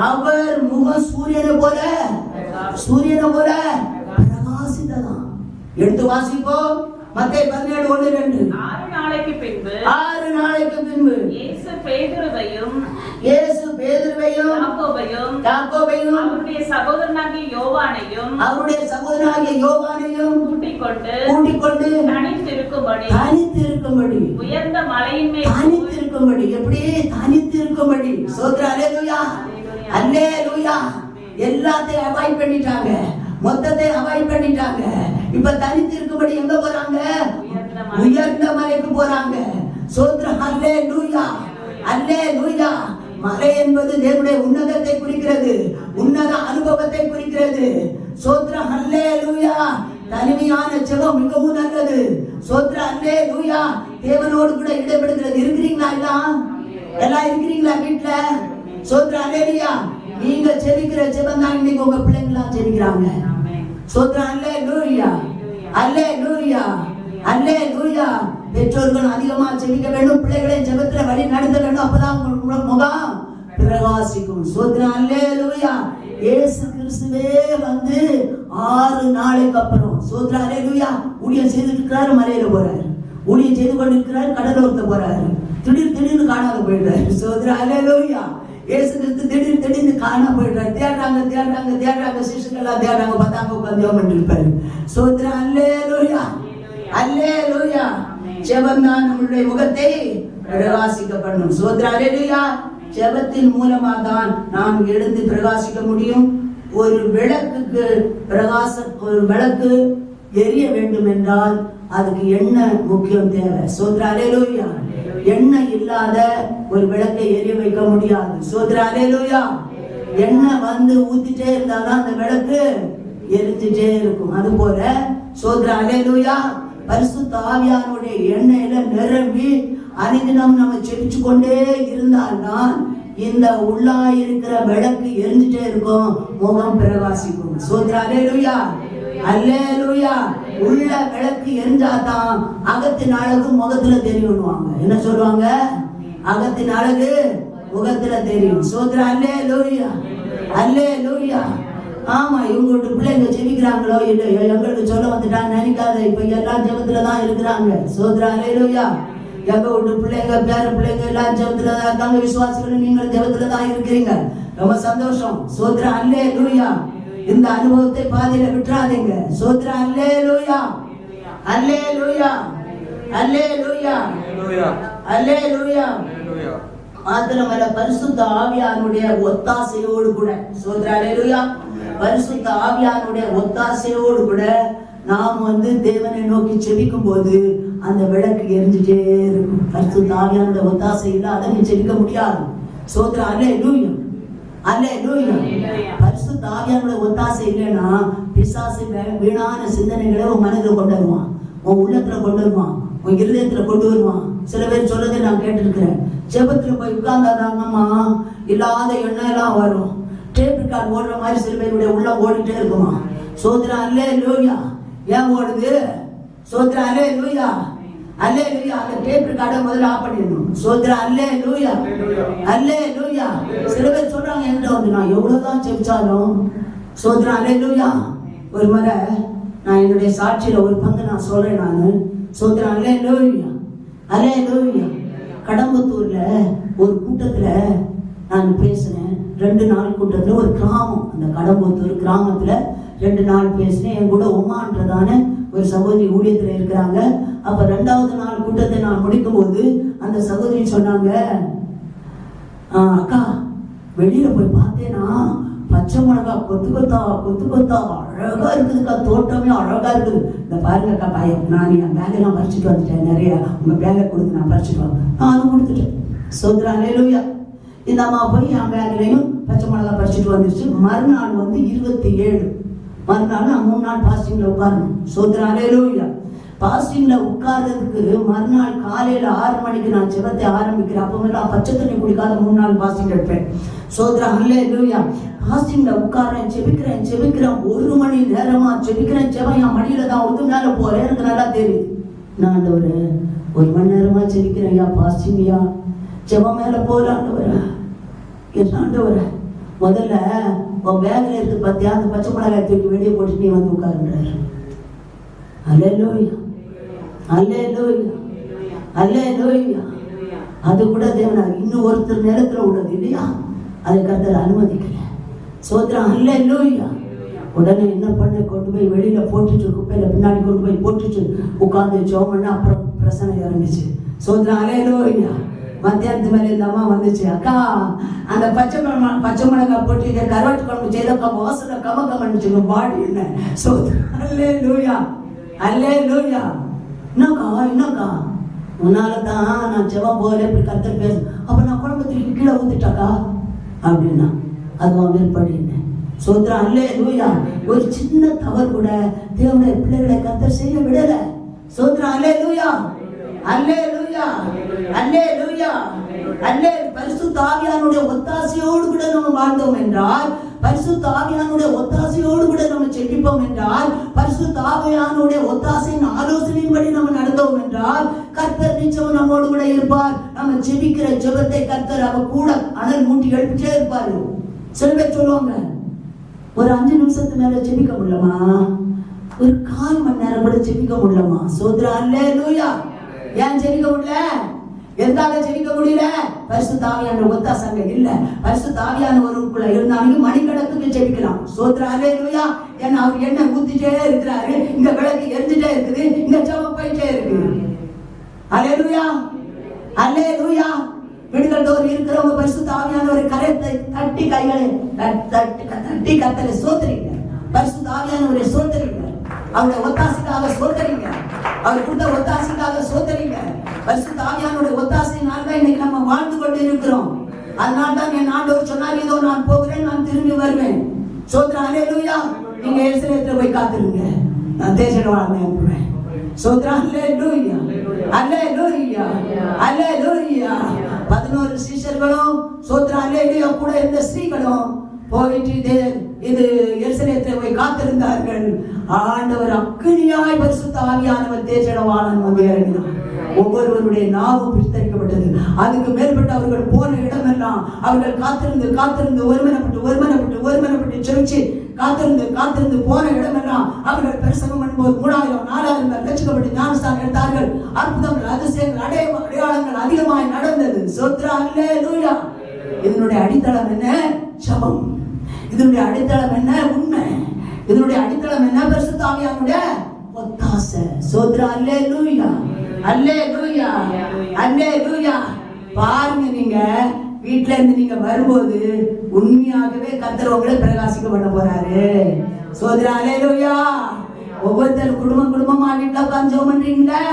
அவர் முகம் சூரியனை போல பிரகாசித்ததாம். எடுத்து வாசிப்போம். மத்தேயு 17:1-2. 6 நாளைக்கு பின்பு இயேசு பேதுருவையும் யாக்கோபையும் அவருடைய சகோதரனாகிய யோவானையும் கூட்டிக் கொண்டு தனித்திருக்கும்படி உயர்ந்த மலையின் மேல் தனித்திருக்கும்படி. எப்படி தனித்திருக்கும்படி? சோத்ரா ஹalleluya. ஹalleluya. எல்லாத்தையும் அவாய்ட் பண்ணிட்டாங்க, மொத்தத்தை அவாய்ட் பண்ணிட்டாங்க. இப்ப தனித்திருக்கும்படி எங்க போறாங்க? உயர்ந்த மலைக்கு போறாங்க. சோத்ரா ஹalleluya. ஹalleluya. மலை என்பது தேவனுடைய உன்னதத்தை குறிக்கிறது, உன்னத அனுபவத்தை குறிக்கிறது. சோத்ரா ஹalleluya. தனிமையான ஜெபம் மிகவும் நல்லது. சோத்ரா ஹalleluya. தேவனோடு கூட இடைபெடுகிறது. இருக்கிறீங்களா? எல்லாம் இருக்கிறீங்களா வீட்டுல? சோத்ரா ஹalleluya. நீங்க ஜெபிக்கிற ஜெபம் தான் இன்னைக்கு உங்க பிள்ளைங்களா ஜெபிக்கிறாங்க. சோத்ரா ஹalleluya. ஹalleluya. ஹalleluya. பெற்றோர்கள் அதிகமா ஜெபிக்க வேண்டும், பிள்ளைகளை ஜெபத்துல வழி நடத்த வேண்டும். அப்பதான் உங்களோட முகம் பிரகாசிக்கும். சோத்ரா ஹalleluya. இயேசு கிறிஸ்துவே வந்து 6 நாளைக்கு அப்புறம், சோத்ரா ஹalleluya, ஊழியம் செய்துட்டு இருக்கிறாரு, மலையில போறாரு, ஊழியம் செய்து கொண்டு இருக்கிறாரு, கடலோரத்தை போறாரு, திடீர்னு காணாத போயிடுறாரு. சோத்ரா ஹalleluya. இயேசு கிறிஸ்து திடீர்னு காணாம போயிடுறாரு. தேடுறாங்க சிசுக்கெல்லாம் தேடுறாங்க, பார்த்தாங்க உட்காந்து ஜெபம் பண்ணிருப்பாரு. சோத்ரா அல்லேலூயா, அல்லேலூயா. ஜெபம் தான் நம்மளுடைய முகத்தை பிரகாசிக்கப்படணும். சோத்ரா அல்லேலூயா. ஜெபத்தின் மூலமா தான் நாம் எழுந்து பிரகாசிக்க முடியும். ஒரு விளக்கு எரிய வேண்டும் என்றால் அதுக்கு எண்ணெய் முக்கியம் தேவை. சோத்ரா அல்லேலூயா. எண்ணெய் இல்லாத ஒரு விளக்கை எரிய வைக்க முடியாது. சோத்ரா அல்லேலூயா. எண்ணெய் ஊத்திட்டே இருந்தாதான் அந்த விளக்கு எரிஞ்சிட்டே இருக்கும். அது போல சோத்ரா அல்லேலூயா, பரிசுத்த ஆவியானுடைய எண்ணெயில நிரம்பி அனுதினம் நம்ம செபிச்சு கொண்டே இருந்தால்தான் இந்த உள்ளாயிருக்கிற விளக்கு எரிஞ்சிட்டே இருக்கும், முகம் பிரகாசிக்கும். சோத்ரா அல்லேலூயா, அல்லேலூயா. உள்ள விளக்கு எரிஞ்சாதான் அகத்தின் அழகு முகத்துல தெரியும்வாங்க. என்ன சொல்லுவாங்க? அகத்தின் அழகு முகத்துல தெரியும். சோத்ரா அல்லேலூயா, அல்லேலூயா. ஆமா, இவங்க வீட்டு பிள்ளைங்க ஜெபிக்கிறாங்களோ இல்லையோ, எங்களுக்கு சொல்ல வந்துட்டான்னு நினைக்காத. இப்ப எல்லாம் ஜெபத்துலதான் இருக்கிறாங்க. சோத்ரா அல்லேலூயா. எங்க வீட்டு பிள்ளைங்க, பேர பிள்ளைங்க எல்லாம் ஜெபத்துலதான் இருக்காங்க. விசுவாசிகள் நீங்கள் ஜெபத்துலதான் இருக்கிறீங்க. ரொம்ப சந்தோஷம். சோத்ரா அல்லேலூயா. இந்த அனுபவத்தை பாதியில விட்டுறாதீங்க. சோத்ரா அல்லேலூயா, அல்லேலூயா, அல்லேலூயா, அல்லேலூயா. மாத்திரமல்ல, பரிசுத்த ஆவியானுடைய ஒத்தாசையோடு கூட, சோத்ரா அல்லேலூயா, பரிசுத்த ஆவியானுடைய ஒத்தாசையோடு கூட நாம் தேவனை நோக்கி செபிக்கும் போது அந்த விளக்கு எரிஞ்சிட்டே இருக்கும். பரிசுத்த ஆவியானுடைய ஒத்தாசை இல்லை, அதை நீ செபிக்க முடியாது. சோத்ரா அல்லேலூயா, அல்லேலூயா. பரிசுத்த ஆவியானுடைய ஒத்தாசை இல்லைன்னா பிசாசு வீணான சிந்தனைகளை உன் மனதில் கொண்டு வருவான், உன் உள்ளத்துல கொண்டு வருவான், உன் இருதயத்துல கொண்டு வருவான். சில பேர் சொல்றதை நான் கேட்டிருக்கிறேன். ஜெபத்துல போய் உட்கார்ந்தாதாங்கம்மா இல்லாத எண்ணம் எல்லாம் வரும். டேப் ரெக்கார்ட் ஓடுற மாதிரி சில பேருடைய உள்ள ஓடிட்டே இருக்குமா. சோத்ரா அல்லேலூயா. ஏன் ஓடுது? சோத்ரா அல்லேலூயா, அல்லேலூயா. அந்த டேப் ரெக்கார்டை முதல்ல ஆஃப் பண்ணிடணும். சோத்ரா அல்லேலூயா, அல்லேலூயா. சில பேர் சொல்றாங்க என்கிட்ட நான் எவ்வளவுதான் செபிச்சாலும். சோத்ரா அல்லேலூயா. ஒரு முறை நான் என்னுடைய சாட்சியில ஒரு பங்கு நான் சொல்றேன். நான் சோத்ரா அல்லேலூயா, அல்லேலூயா. கடம்பத்தூர்ல ஒரு கூட்டத்துல நான் பேசினேன். 2 நாள் கூட்டத்துல ஒரு கிராமம், அந்த கடம்பத்தூர் கிராமத்துல 2 நாள் பேசினேன். என் கூட உமான்றதான ஒரு சகோதரி ஊழியத்துல இருக்கிறாங்க. அப்ப 2வது நாள் கூட்டத்தை நான் முடிக்கும் போது அந்த சகோதரி சொன்னாங்க, அக்கா வெளியில போய் பார்த்தேன்னா பச்சை மிளகா கொத்து கொத்தா அழகா இருக்குதுக்கா, தோட்டமே அழகா இருக்குது. இந்த பாருங்கக்கா பையன், நான் என் பேங்கெல்லாம் பறிச்சுட்டு வந்துட்டேன், நிறைய உங்க பேங்கை கொடுத்து நான் பறிச்சுட்டு வந்தேன். நான் அது கொடுத்துட்டேன். சோத்ரா அல்லேலூயா. இந்த அம்மா போய் என் பேங்க்லையும் பச்சை மிளகா பறிச்சுட்டு வந்துருச்சு. மறுநாள் 27, மறுநாள் நான் 3 நாள் பாஸ்டிங்ல உட்காரணும். சோத்ரா அல்லேலூயா. பாஸ்டிங்ல உட்கார்றதுக்கு மறுநாள் காலையில 6 மணிக்கு நான் ஜெபத்தை ஆரம்பிக்கிறேன். அப்போ பச்சை தண்ணி குடிக்காத 3 நாள் பாஸ்டிங் எடுப்பேன். சோத்ரா அல்லேலூயா. பாஸ்டிங்ல உட்கார்றேன், செபிக்கிறேன் 1 மணி நேரமா செபிக்கிறேன். ஜெபம் என் மடியில தான் ஒத்து மேல போறேன். எனக்கு நல்லா தெரியுது. நான் ஒரு 1 மணி நேரமா செபிக்கிறேன். யா பாஸ்டிங்யா, ஜெபம் மேல போறாண்டவர என்னாண்டவர, முதல்ல உன் பேக்ல இருக்கு பார்த்தியா, அந்த பச்சை மிளகாய் தூக்கி வெளியே போட்டு நீ வந்து உட்காருன்றாரு. அல்லேலூயா, அல்லேலூயா, அல்லேலூயா. அது கூட தேவனாக இன்னும் ஒருத்தர் நேரத்துல உள்ளது இல்லையா, அதை கர்த்தர் அனுமதிக்கல. சோத்ரா அல்லேலூயா. உடனே என்ன பண்ண, கொண்டு போய் வெளியில போட்டுட்டு, குப்பையில பின்னாடி கொண்டு போய் போட்டுட்டு உட்கார்ந்து ஜெபம் பண்ண. அப்புறம் பிரசனை இறங்குச்சு. சோத்ரா அல்லேலூயா. மத்தியானத்து மேல இந்த அம்மா வந்துச்சு, அக்கா அந்த பச்சை மிளகாய் போட்டு கருவாட்டு குழம்பு செய்த வாசனை கமக்கமன்னுச்சுங்க பாடி என்ன. சோத்ரா அல்லேலூயா, அல்லேலூயா. என்னக்கா உன்னாலதான் நான் ஜெபம் போல இப்படி கர்த்தர் பேச, அப்ப நான் குழம்புக்கு கீழே ஊத்துட்டாக்கா அப்படின்னா அது அவன் விருப்படி என்ன. சோத்ரா அல்லேலூயா. ஒரு சின்ன தவறு கூட தேவனுடைய பிள்ளைகளை கர்த்தர் செய்ய விடல. சோத்ரா அல்லேலூயா, அல்லேலூயா, அல்லேலூயா, அல்லே. பரிசுத்த ஆவியானுடைய ஒத்தாசையோடு கூட நம்ம வாழ்ந்தோம் என்றால், பரிசுத்த ஆவியானுடைய ஒத்தாசையோடு கூட நம்ம செபிப்போம் என்றால், பரிசுத்த ஆவியானுடைய ஒத்தாசையின் ஆலோசனையின்படி நம்ம நடந்தோம் என்றால், கர்த்தர் நிச்சயம் நம்மோடு கூட இருப்பார். நம்ம செபிக்கிற ஜெபத்தை கர்த்தர் அவர் கூட அனல் மூட்டி எழுப்பிட்டே இருப்பாரு. சில பேர் சொல்லுவாங்க, ஒரு 5 நிமிஷத்துக்கு மேல செபிக்க முடியலமா, ஒரு 1/4 மணி நேரம் கூட செபிக்க முடியலமா. சோத்ரா அல்லேலூயா. ஏன் செபிக்க முடியல? எதுக்காக ஜெபிக்க முடியல? பரிசுத்த ஆவியானவர் ஒத்தாசை அங்க இல்ல. பரிசுத்த ஆவியானவருக்குள்ள இருந்தாலும் மணிக்கணக்குக்கு ஜெபிக்கலாம். ஸ்தோத்திரம், அல்லேலூயா. ஏன்னா அவர் எண்ணெய் ஊத்திட்டே இருக்கிறாரு, இங்க விளக்கு எரிஞ்சுட்டே இருக்குது, இங்க ஜெபம் போயிட்டே இருக்கு. அல்லேலூயா, அல்லேலூயா. வீடுகள் தோறும் இருக்கிறவங்க பரிசுத்த ஆவியானவரை கரத்தை தட்டி கைகளை தட்டி கர்த்தரை ஸ்தோத்திரிங்க. பரிசுத்த ஆவியானவரை ஸ்தோத்திரிங்க. அவருடைய ஒத்தாசைக்காக ஸ்தோத்திரிங்க. அவர் கொடுத்த ஒத்தாசைக்காக ஸ்தோத்திரிங்க. பரிசுத்த ஆவியானவருடைய ஒத்தாசையினால தான் இன்னைக்கு நம்ம வாழ்ந்து கொண்டு இருக்கிறோம். அதனால தான் என் ஆண்டவர் சொன்னார், இதோ நான் போகிறேன், நான் திரும்பி வருவேன். ஸ்தோத்திரம், அல்லேலூயா. நீங்க எருசலேத்துல போய் காத்துருங்க, நான் தேசத்தை வாழ்ந்து அனுப்புவேன். ஸ்தோத்திரம், அல்லேலூயா, அல்லேலூயா, அல்லேலூயா. 11 சீஷர்களும் ஸ்தோத்திரம், அல்லேலூயா கூட இருந்த ஸ்திரீகளும் போயிட்டு இது எருசலேத்துல போய் காத்திருந்தார்கள். ஆண்டவர் அக்கினியாய் பரிசுத்த ஆவியானவர் தேசவாளன் வந்து இறங்கினார். ஒவ்வொருவருடைய நாவும் பிரித்தரிக்கப்பட்டது. அதுக்கு மேற்பட்டு அவர்கள் போன இடமெல்லாம் அவர்கள் காத்திருந்து ஒருமனப்பட்டு செவிச்சு காத்திருந்து போன இடமெல்லாம் அவர்கள் பிரசங்கம் பண்ணும்போது 3000 4000 பேர் ரட்சிக்கப்பட்டு ஞானஸ்தானம் எடுத்தார்கள். அற்புதங்கள், அதிசயங்கள், அடையாளங்கள் அதிகமாய் நடந்தது. ஸ்தோத்திரம், அல்லேலூயா. இதனுடைய அடித்தளம் என்ன? ஜெபம். இதனுடைய அடித்தளம் என்ன? உண்மை. இதனுடைய அடித்தளம் என்ன? பரிசுத்த ஆவியானவருடைய ஒத்தாசை. ஸ்தோத்திரம், அல்லேலூயா, அல்லேலூயா, அல்லேலூயா. பாருங்க, நீங்க வீட்டுல இருந்து நீங்க வரும்போது உண்மையாகவே கர்த்தர் உங்களை பிரகாசிக்க பண்ண போறாரு. ஸ்தோத்திரம், அல்லேலூயா. ஒவ்வொருத்தர் குடும்பமா வீட்டுல உட்கார்ந்து ஜெபம் பண்றீங்களா?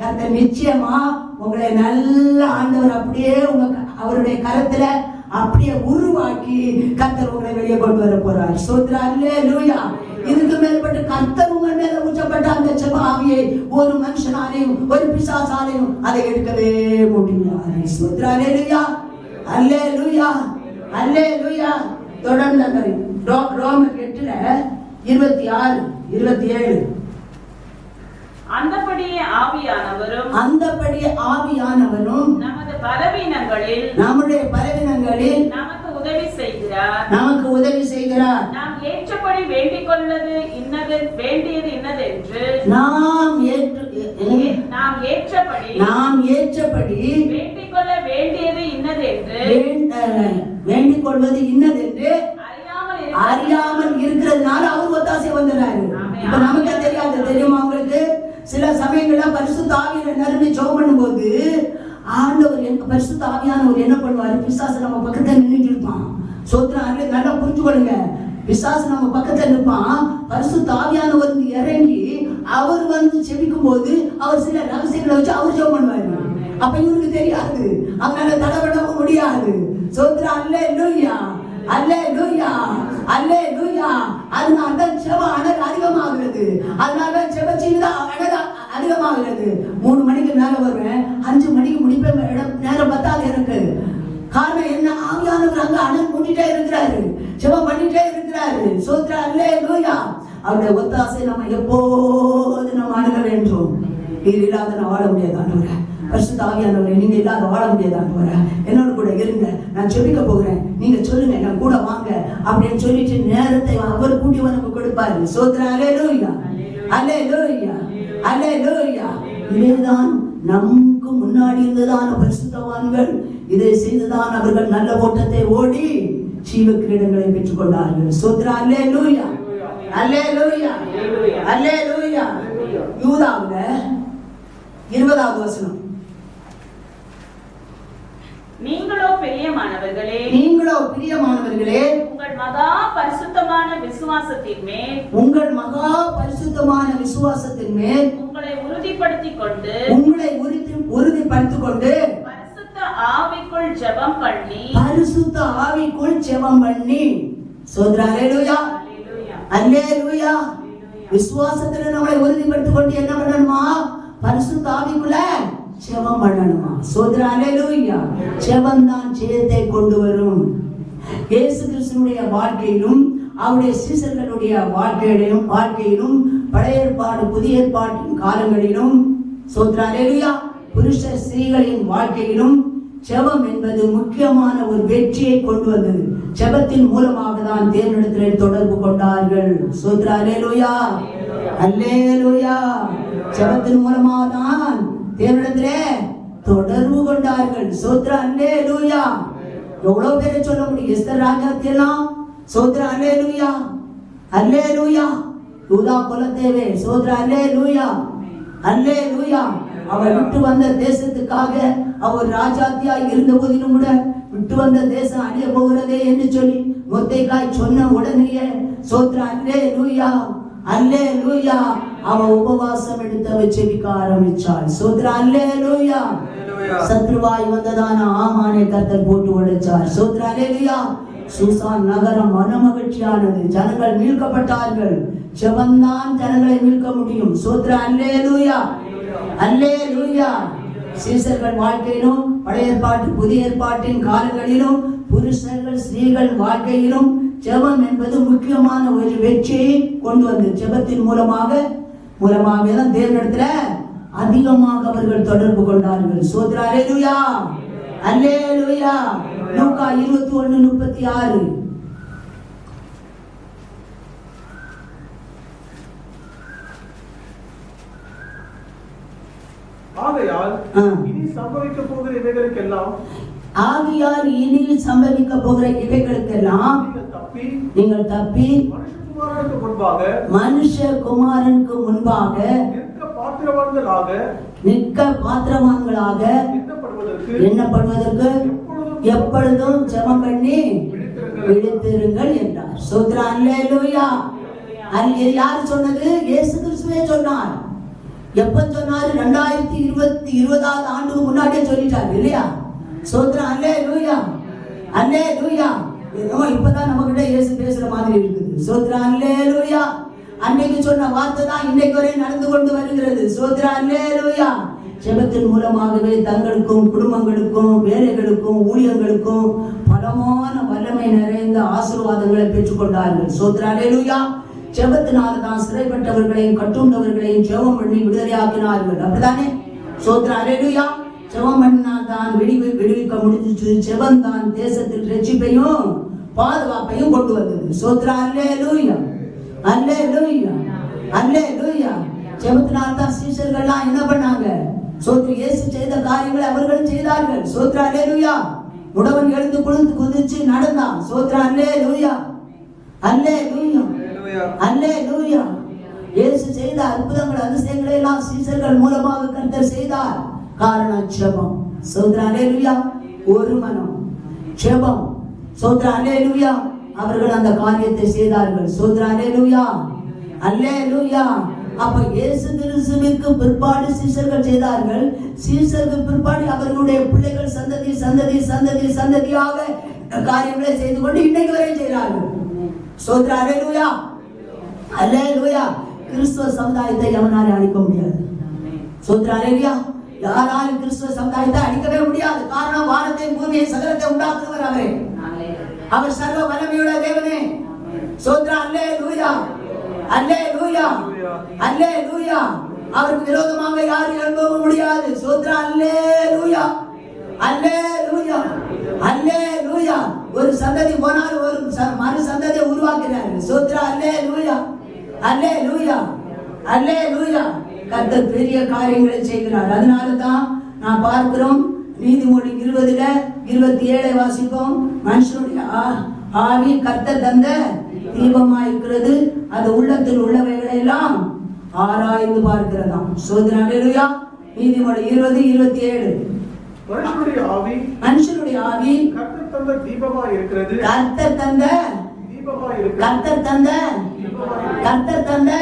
கர்த்தர் நிச்சயமா உங்களை நல்ல ஆண்டவர் அப்படியே அவருடைய கரத்துல அப்படியே உருவாக்கி கர்த்தர் உங்களை வெளியே கொண்டு வர போறார். ஸ்தோத்திரம், அல்லேலூயா. இதுக்கு மேற்பட்டு கர்த்தர் உங்கள் மேல ஊற்றப்பட்ட அந்த ஜெப ஆவியை ஒரு மனுஷனாலையும் ஒரு பிசாசாலையும் அதை எடுக்கவே முடியாது. ஸ்தோத்திரம், அல்லேலூயா, அல்லேலூயா, அல்லேலூயா. தொடர்ந்து ரோமர் 8:26 27. அந்தபடியே ஆவியானவரும் நம்முடைய பலவீனங்களில் நமக்கு உதவி செய்கிறார். நாம் ஏற்றபடி வேண்டிக் கொள்வது வேண்டியது இன்னதென்று நாம் ஏற்றபடி வேண்டிக் கொள்ள வேண்டியது இன்னதென்று வேண்டிக் கொள்வது இன்னதென்று அறியாமல் இருக்கிறதுனால அவர் ஒத்தாசை வந்துடுறாரு. இப்ப நமக்கே தெரியாது, தெரியுமா உங்களுக்கு? சில சமயங்கள்ல பரிசுத்த ஆவியானவர் நிரம்பி ஜெபம் பண்ணும்போது ஆண்டவர் பரிசுத்த ஆவியானவர் என்ன பண்ணுவாரு? பிசாசு நம்ம பக்கத்துல நின்றுட்டு இருப்பான். ஸ்தோத்திரம், நல்லா புரிஞ்சுக்கொள்ளுங்க. பிசாசு நம்ம பக்கத்துல நிற்பான். பரிசுத்த ஆவியானவர் இறங்கி அவர் வந்து செபிக்கும் போது அவர் சில ரகசியங்களை வச்சு அவர் ஜெபம் பண்ணுவாரு. அப்ப இவருக்கு தெரியாது, அவனால தடவிடவும் முடியாது. ஸ்தோத்திரம், அல்லேலூயா, அல்லேலூயா, அல்லேலூயா. அதனால்தான் ஜெப அனல் அதிகமாகிறது. அதனால்தான் ஜெப ஜீவிதம் அனல் அதிகமாகிறது. 3 மணிக்கு மேல வருவேன், 5 மணிக்கு முடிப்பேன். நேரம் பத்தாது எனக்கு. காரணம் என்ன? ஆவியானவர் அங்க அனல் மூட்டிட்டே இருக்கிறாரு, ஜெபம் பண்ணிட்டே இருக்கிறாரு. ஸ்தோத்திரம், அல்லேலூயா. அவருடைய ஒத்தாசை நம்ம எப்போது நம்ம அணுக வேண்டும். இது இல்லாத நான் வாழ முடியாது ஆண்டவரே. பரிசுத்த ஆவியானவரே, நீங்க இல்லாத வாழ முடியாது ஆண்டவரே. என்னோட கூட இருங்க, நான் ஜெபிக்க போகிறேன், நீங்க சொல்லுங்க, நான் கூட வாங்க அப்படின்னு சொல்லிட்டு நேரத்தை அவர் கூட்டி வந்து கொடுப்பாரு. ஸ்தோத்திரம், அல்லேலூயா, அல்லேலூயா, அல்லேலூயா. இதேதான் நமக்கு முன்னாடி இருந்ததான பரிசுத்தவான்கள் இதை செய்துதான் அவர்கள் நல்ல ஓட்டத்தை ஓடி ஜீவ கிரீடங்களை பெற்றுக் கொண்டார்கள். ஸ்தோத்திரம், அல்லேலூயா, அல்லேலூயா, அல்லேலூயா. யூதாவுல 20வது வசனம். நீங்களோ பிரியமானவர்களே, உங்கள் மகா பரிசுத்தமான விசுவாசத்தின் மேல் உங்களை உறுதிப்படுத்திக் கொண்டு பரிசுத்த ஆவிக்குள் ஜெபம் பண்ணி ஸ்தோத்திரம், அல்லேலூயா, அல்லேலூயா. விசுவாசத்துல நம்மளை உறுதிப்படுத்திக் கொண்டு என்ன பண்ணணுமா? பரிசுத்த ஆவிக்குள்ள ஜெபம் பண்ணணுமா? ஸ்தோத்திரம், அல்லேலூயா. ஜெபம் தான் ஜெயத்தை கொண்டு வரும். இயேசு கிறிஸ்துவினுடைய வாழ்க்கையிலும் அவருடைய சீசர்களுடைய வாழ்க்கையிலும் பழைய ஏற்பாடு புதிய ஏற்பாட்டின் காலங்களிலும் ஸ்தோத்திரம், அல்லேலூயா, புருஷ ஸ்திரீகளின் வாழ்க்கையிலும் ஜெபம் என்பது முக்கியமான ஒரு வெற்றியை கொண்டு வந்தது. ஜெபத்தின் மூலமாக தான் தேவனிடத்தில் தொடர்பு கொண்டார்கள். ஸ்தோத்திரம், அல்லேலூயா, அல்லேலூயா. ஜெபத்தின் மூலமாக தான் தேவனிடத்திலே தொடர்பு கொண்டார்கள். சோத்ரா அல்லேலூயா. எவ்வளவு பேரை சொல்ல முடியும்? எஸ்தர் ராஜாத்தி எல்லாம் சோத்ரா அல்லேலூயா அல்லேலூயா. யூதா குலத்தேவே சோத்ரா அல்லேலூயா அல்லேலூயா. அவர் விட்டு வந்த தேசத்துக்காக அவர் ராஜாத்தியாய் இருந்த போதிலும் கூட விட்டு வந்த தேசம் அழிய போகிறதே என்று சொல்லி மொர்தெகாய் சொன்ன உடனேயே சோத்ரா அல்லேலூயா அல்லேலூயா. அவ உபவாசம் எடுத்து செபிக்க ஆரம்பிச்சாள். சோத்ரா அல்லேலூயா. சத்ருவாய் வந்ததான ஆமானை கர்த்தர் போட்டு உடைச்சார். சோத்ரா அல்லேலூயா. சூசான் நகரம் மனமகிழ்ச்சியானது. ஜனங்கள் மீட்கப்பட்டார்கள். ஜெபம்தான் ஜனங்களை மீட்க முடியும். சோத்ரா அல்லேலூயா அல்லேலூயா. சீசர்கள் வாழ்க்கையிலும் பழைய ஏற்பாட்டு புதிய ஏற்பாட்டின் காலங்களிலும் புருஷர்கள் ஸ்திரீகள் வாழ்க்கையிலும் ஜெபம் என்பது முக்கியமான ஒரு வெற்றியை கொண்டு வந்து ஜெபத்தின் மூலமாக தான் தேவனிடத்துல அதிகமாக அவர்கள் தொடர்பு கொண்டார்கள். சோத்ரா அல்லேலூயா அல்லேலூயா. லூக்கா 21:36. ஆகையால் இனி சம்பவிக்க போகிற இவைகளுக்கெல்லாம் நீங்கள் தப்பி மனுஷகுமாரனுக்கு முன்பாக நிற்க பாத்திரவான்களாக எண்ணப்படுவதற்கு எப்பொழுதும் ஜெபம் பண்ணி விழித்திருங்கள் என்றார். சோத்ரா அல்லேலூயா. யார் சொன்னது? இயேசு கிறிஸ்துவே சொன்னார். எப்ப சொன்னாரு? 2020 ஆண்டுக்கு முன்னாடியே சொல்லிட்டாரு இல்லையா? சோத்ரா அல்லேலூயா அல்லேலூயா. இப்பதான் நம்ம கிட்ட இயேசு பேசுற மாதிரி இருக்குது. சோத்ரா அல்லேலூயா. அன்னைக்கு சொன்ன வார்த்தை தான் இன்னைக்கு வரை நடந்து கொண்டு வருகிறது. சோத்ரா அல்லேலூயா. ஜெபத்தின் மூலமாகவே தங்களுக்கும் குடும்பங்களுக்கும் வேலைகளுக்கும் ஊழியர்களுக்கும் பலமான வல்லமை நிறைந்த ஆசீர்வாதங்களை பெற்றுக்கொண்டார்கள். சோத்ரா அல்லேலூயா. ஜெபத்தினால தான் சிறைப்பட்டவர்களையும் கட்டுண்டவர்களையும் ஜெபம் பண்ணி விடுதலையாக்கினார்கள். அப்படிதானே? சோத்ரா அல்லேலூயா. ஜெபம் பண்ணினால் தான் விடுவிக்க முடிஞ்சிச்சு. ஜெபம் தான் தேசத்தில் ரட்சிப்பையும் பாதுகாப்பையும் கொண்டு வந்தது. சோத்ரா அல்லேலூயா அல்லேலூயா அல்லேலூயா. ஜெபத்தினால் தான் சீஷர்கள்லாம் என்ன பண்ணாங்க? சோத்ரா இயேசு செய்த காரியங்களை அவர்களும் செய்தார்கள். சோத்ரா அல்லேலூயா. முடவன் எழுந்து குதிச்சு நடந்தான். சோத்ரா அல்லேலூயா அல்லேலூயா அல்லேலூயா. இயேசு செய்த அற்புதங்கள் அதிசயங்களை எல்லாம் சீஷர்கள் மூலமாக கர்த்தர் செய்தார். காரணம் ஜெபம். சோத்ரா அல்லேலூயா. ஒரு மனம் ஜெபம். சோத்ரா அல்லேலூயா. அவர்கள் அந்த காரியத்தை செய்தார்கள். சோத்ரா அல்லேலூயா அல்லேலூயா. அப்ப இயேசு கிறிஸ்துவிற்கு பிற்பாடு சீஷர்கள் செய்தார்கள். சீஷருக்கு பிற்பாடு அவர்களுடைய பிள்ளைகள் சந்ததி சந்ததி சந்ததி சந்ததியாக காரியங்களை செய்து கொண்டு இன்னைக்கு வரை செய்கிறார்கள். சோத்ரா அல்லேலூயா அல்லேலூயா. கிறிஸ்துவ சமுதாயத்தை எவனாலும் அழிக்க முடியாது. சோத்ரா அல்லேலூயா. யாராலும் கிறிஸ்துவ சமுதாயத்தை அழிக்கவே முடியாது. காரணம் வானத்தை பூமியை சகலத்தை உண்டாக்குறவர் அவரே. அவர் சர்வ வல்லமையுள்ள தேவனே. சோத்ரா அல்லேலூயா அல்லேலூயா அல்லேலூயா. அவருக்கு விரோதமாக யாரும் எழும்பவும் முடியாது. சோத்ரா அல்லேலூயா அல்லேலூயா அல்லேலூயா. ஒரு சந்ததி போனால் ஒரு மறு சந்ததியை உருவாக்குறாரு. சோத்ரா அல்லேலூயா அல்லேலூயா அல்லேலூயா. கர்த்தர் பெரிய காரியங்களை செய்கிறார். அதனால தான் நான் பார்க்கிறோம் நீதிமொழி 20:27 வாசிப்போம். மனுஷனுடைய ஆவி கர்த்தர் தந்த தீபமா இருக்கிறது. அது உள்ளத்தில் உள்ளவைகளை எல்லாம் ஆராய்ந்து பார்க்கிறதாம். சோத்ரா அல்லேலூயா. நீதிமொழி 20:27. மனுஷனுடைய ஆவி கர்த்தர் தந்த தீபமா இருக்கிறது. கர்த்தர் தந்த கர்த்தர் தந்த கர்த்தர் தந்த.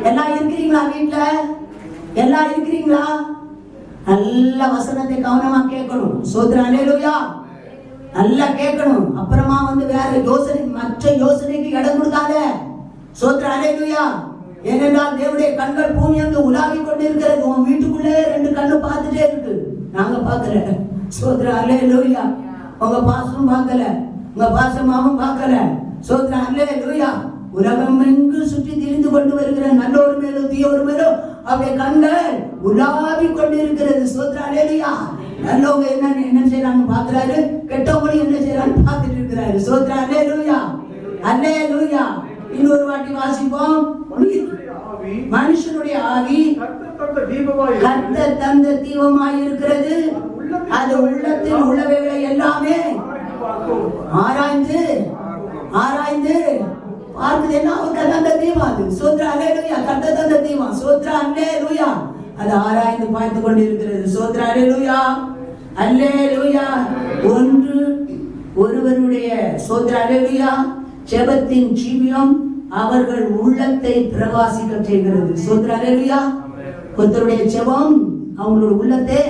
எல்லாம் இருக்கிறீங்களா? வீட்டுல எல்லாம் இருக்கிறீங்களா? நல்ல வசனத்தை கவனமா கேட்கணும். சோத்ரா அல்லேலூயா. நல்லா கேட்கணும். அப்புறமா வேற யோசனை மற்ற யோசனைக்கு இடம் கொடுக்காத. சோத்ரா அல்லேலூயா. ஏனென்றால் தேவனுடைய கண்கள் பூமி அங்கு உலாவிக் கொண்டிருக்கிறது. உன் வீட்டுக்குள்ளே 2 கண்ணு பார்த்துட்டே இருக்கு. நாங்க பார்க்கல. சோத்ரா அல்லேலூயா. உங்க பாசமும் பார்க்கல, உங்க பாசமாவும் பார்க்கல. சோத்ரா அல்லேலூயா. உலகம் எங்கு சுற்றி திரிந்து கொண்டு வருகிற நல்லோர் மேலும் தீயோர் மேலும் அவருடைய கண்கள் உலாவிக் கொண்டிருக்கிறது. சோத்ரா அல்லேலூயா. நல்லவங்க என்ன செய்யறாங்க பாக்குறாரு, கெட்டவங்களும் என்ன செய்யறாங்க பார்த்துட்டு இருக்கிறாரு. சோத்ரா அல்லேலூயா அல்லேலூயா. இன்னொரு வாட்டி வாசிப்போம். மனுஷனுடைய ஆவி கொடுத்த தீபமாய் கர்த்தர் தந்த தீபமாய் இருக்கிறது. அது உள்ளத்தில் உள்ளவைகளை எல்லாமே ஆராய்ந்து ஆராய்ந்து பார்க்குது. என்ன அவர் தந்த தீபம் அது. சோத்ரா அல்லேலூயா. கர்த்தர் தந்த தீபம். சோத்ரா அல்லேலூயா. அது ஆராய்ந்து பார்த்து கொண்டிருக்கிறது. சோத்ரா அல்லேலூயா. அல்லேலூயா. ஒருவருடைய சோத்ரா அல்லேலூயா ஜெபத்தின் ஜீவியம் அவர்கள் உள்ளத்தை பிரகாசிக்க செய்கிறது. சோத்ரா அல்லேலூயா. ஒருத்தருடைய ஜெபம் அவங்களோட உள்ளத்தை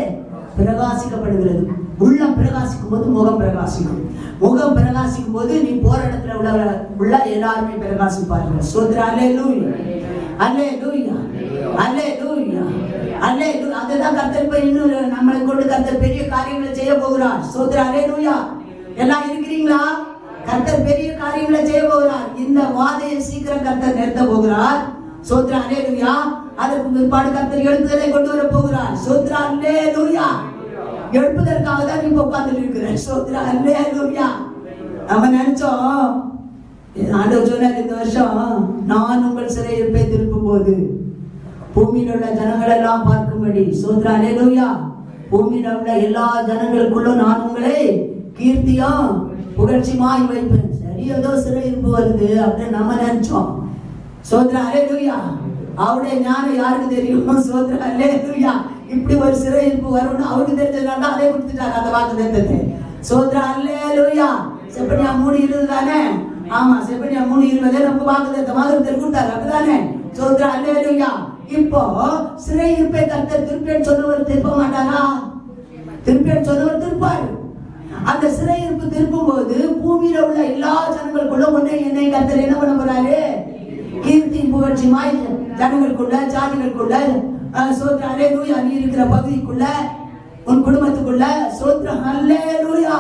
பிரகாசிக்கப்படுகிறது. உள்ளம் பிரகாசிக்கும் போது முகம் பிரகாசிக்கும். முகம் பிரகாசிக்கும் போது நீ போற இடத்துல உள்ள எல்லாருமே பிரகாசிப்பார்கள். சோத்ரா அல்லேலூயா. அல்லேலூயா. அல்லேலூயா. அல்லேலூயா. அதுதான் கர்த்தர் இப்ப இன்னும் நம்மளை கொண்டு கர்த்தர் பெரிய காரியங்களை செய்ய போகிறார். சோத்ரா அல்லேலூயா. எல்லாம் இருக்கிறீங்களா? கர்த்தர் பெரிய காரியங்களை செய்ய போகிறார். இந்த வாதையை சீக்கிரம் கர்த்தர் நிறுத்த போகிறார். சோத்ரா அல்லேலூயா. அதற்கு பிற்பாடு கர்த்தர் எழுப்புதலை கொண்டு வர போகிறார். சோத்ரா அல்லேலூயா. எழுப்புதற்காக தான் இப்ப உட்கார்ந்து இருக்கிறேன். சோத்ரா அல்லேலூயா. நம்ம நினைச்சோம் ஆண்டவர் சொன்னார் இந்த வருஷம் நான் உங்கள் சிறையிருப்பை திருப்பும் போது பூமியில் உள்ள ஜனங்கள் எல்லாம் பார்க்கும்படி. சோத்ரா அல்லேலூயா. பூமியில் உள்ள எல்லா ஜனங்களுக்குள்ளும் நான் உங்களை கீர்த்தியும் புகழ்ச்சியுமாய் வைப்பேன். சரி, ஏதோ சிறையிருப்பு வருது அப்படின்னு நம்ம நினைச்சோம். சோத்ரா அல்லேலூயா. அவருடைய ஞானம் யாருக்கு தெரியும்? சோத்ரா அல்லேலூயா. இப்படி ஒரு சிறையிருப்பு வரும்னு அவருக்கு தெரிஞ்சதுனால அதே கொடுத்துட்டாரு அந்த வாக்குத்தத்தத்தை. சோத்ரா அல்லேலூயா. செப்பனியா 3:20 தானே? ஆமா, செப்பனியா 3:20 நமக்கு வாக்குத்தத்தமாக கொடுத்தாரு. அப்படிதானே? சோத்ரா அல்லேலூயா. இப்போ சிறையிருப்பை கர்த்தர் திருப்பேன் சொன்னவர் திருப்ப மாட்டாரா? திருப்பேன் சொன்னவர் திருப்பாரு. அந்த சிறையிருப்பு திருப்பும் போது பூமியில உள்ள எல்லா ஜனங்களுக்குள்ள ஒன்னே என்னை கர்த்தர் என்ன பண்ண போறாரு? கீர்த்தி புகழ்ச்சிமாய் ஜனங்களுக்குள்ள ஜாதிகளுக்குள்ள. சோத்ரா அல்லேலூயா. நீ இருக்கிற பகுதிக்குள்ள உன் குடும்பத்துக்குள்ள சோத்ரா அல்லேலூயா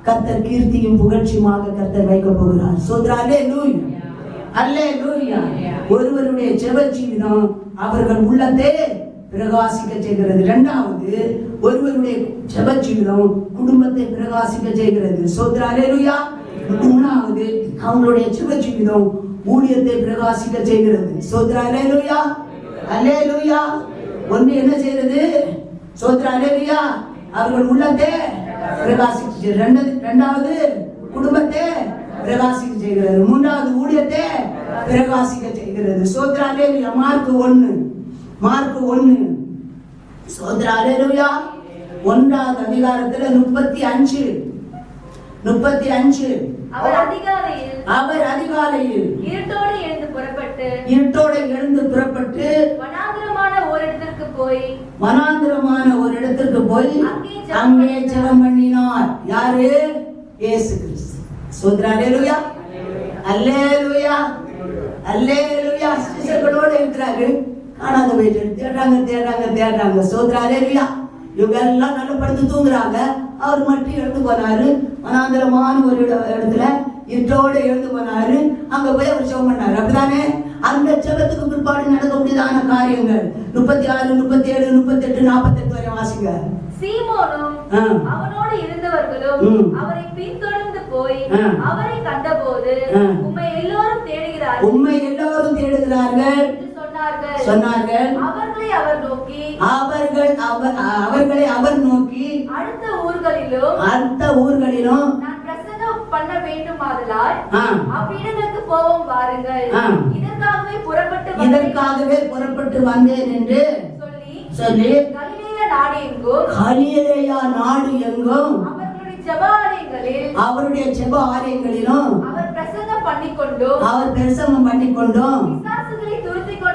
கர்த்தர் கீர்த்தியும் புகழ்ச்சியுமாக கர்த்தர் வைக்க போகிறார். சோத்ரா அல்லேலூயா. அல்லேலூயா. ஒருவருடைய ஜெப ஜீவிதம் அவர்கள் உள்ளத்தை பிரகாசிக்க செய்கிறது. இரண்டாவது, ஒருவருடைய ஜெப ஜீவிதம் குடும்பத்தை பிரகாசிக்க செய்கிறது. சோத்ரா அல்லேலூயா. மூணாவது, அவங்களுடைய ஜெப ஜீவிதம் ஊழியத்தை பிரகாசிக்க செய்கிறது. சோத்ரா அல்லேலூயா. அல்லேலூயா. ஒன்று என்ன செய்கிறது? சோத்ரா அல்லேலூயா. அவர்கள் உள்ளத்தை பிரகாசிக்க. இரண்டாவது குடும்பத்தை பிரகாசிக்க செய்கிறது. மூன்றாவது ஊழியத்தை பிரகாசிக்க செய்கிறது. சோத்ரா அல்லேலூயா. மார்க் 1 சோத்ரா அல்லேலூயா. 1வது அதிகாரத்துல 35 அவர் அதிகாலையில் இருட்டோடு எழுந்து புறப்பட்டு வனாந்திரமான ஒரு இடத்திற்கு போய் அங்கே ஜெபம் பண்ணினார். யாரு? இயேசு கிறிஸ்து. சோத்ரா அல்லேலூயா. அல்லேலூயா. அல்லேலூயா. சிஷ்யர்களோடு இருக்கிறாரு. காணாத போயிட்டு தேடுறாங்க. சோத்ரா அல்லேலூயா. இவங்க எல்லாம் நல்ல படுத்து தூங்குறாங்க. அவர் மட்டும் எழுந்து போனாரு. வனாந்திரமான ஒரு இடத்துல இருட்டோடு எழுந்து போனாரு. அங்க போய் அவர் ஜெபம் பண்ணாரு. அப்படிதானே? அந்த ஜெபத்துக்கு பிற்பாடு நடக்க முடியாத காரியங்கள் 36, 37, 38, 48 வரை வாசிங்க. சீமோனும் அவனோடு இருந்தவர்களும் அவரை பின்தொடர்ந்து போய் அவரை கண்டபோது உம்மை எல்லோரும் தேடுகிறார்கள் சொன்னார்கள். அவர்களை அவர் நோக்கி அடுத்த ஊர்களிலும் நான் பிரசங்கம் பண்ண வேண்டுமாதலால் அவ்விடங்களுக்கு போவோம் வாருங்கள். இதற்காகவே புறப்பட்டு வந்தேன் என்று சொல்லி கலிலேயா நாடு எங்கும் அவருடைய ஜெப ஆலயங்களிலும் அவர் பிரசங்கம் பண்ணிக்கொண்டும்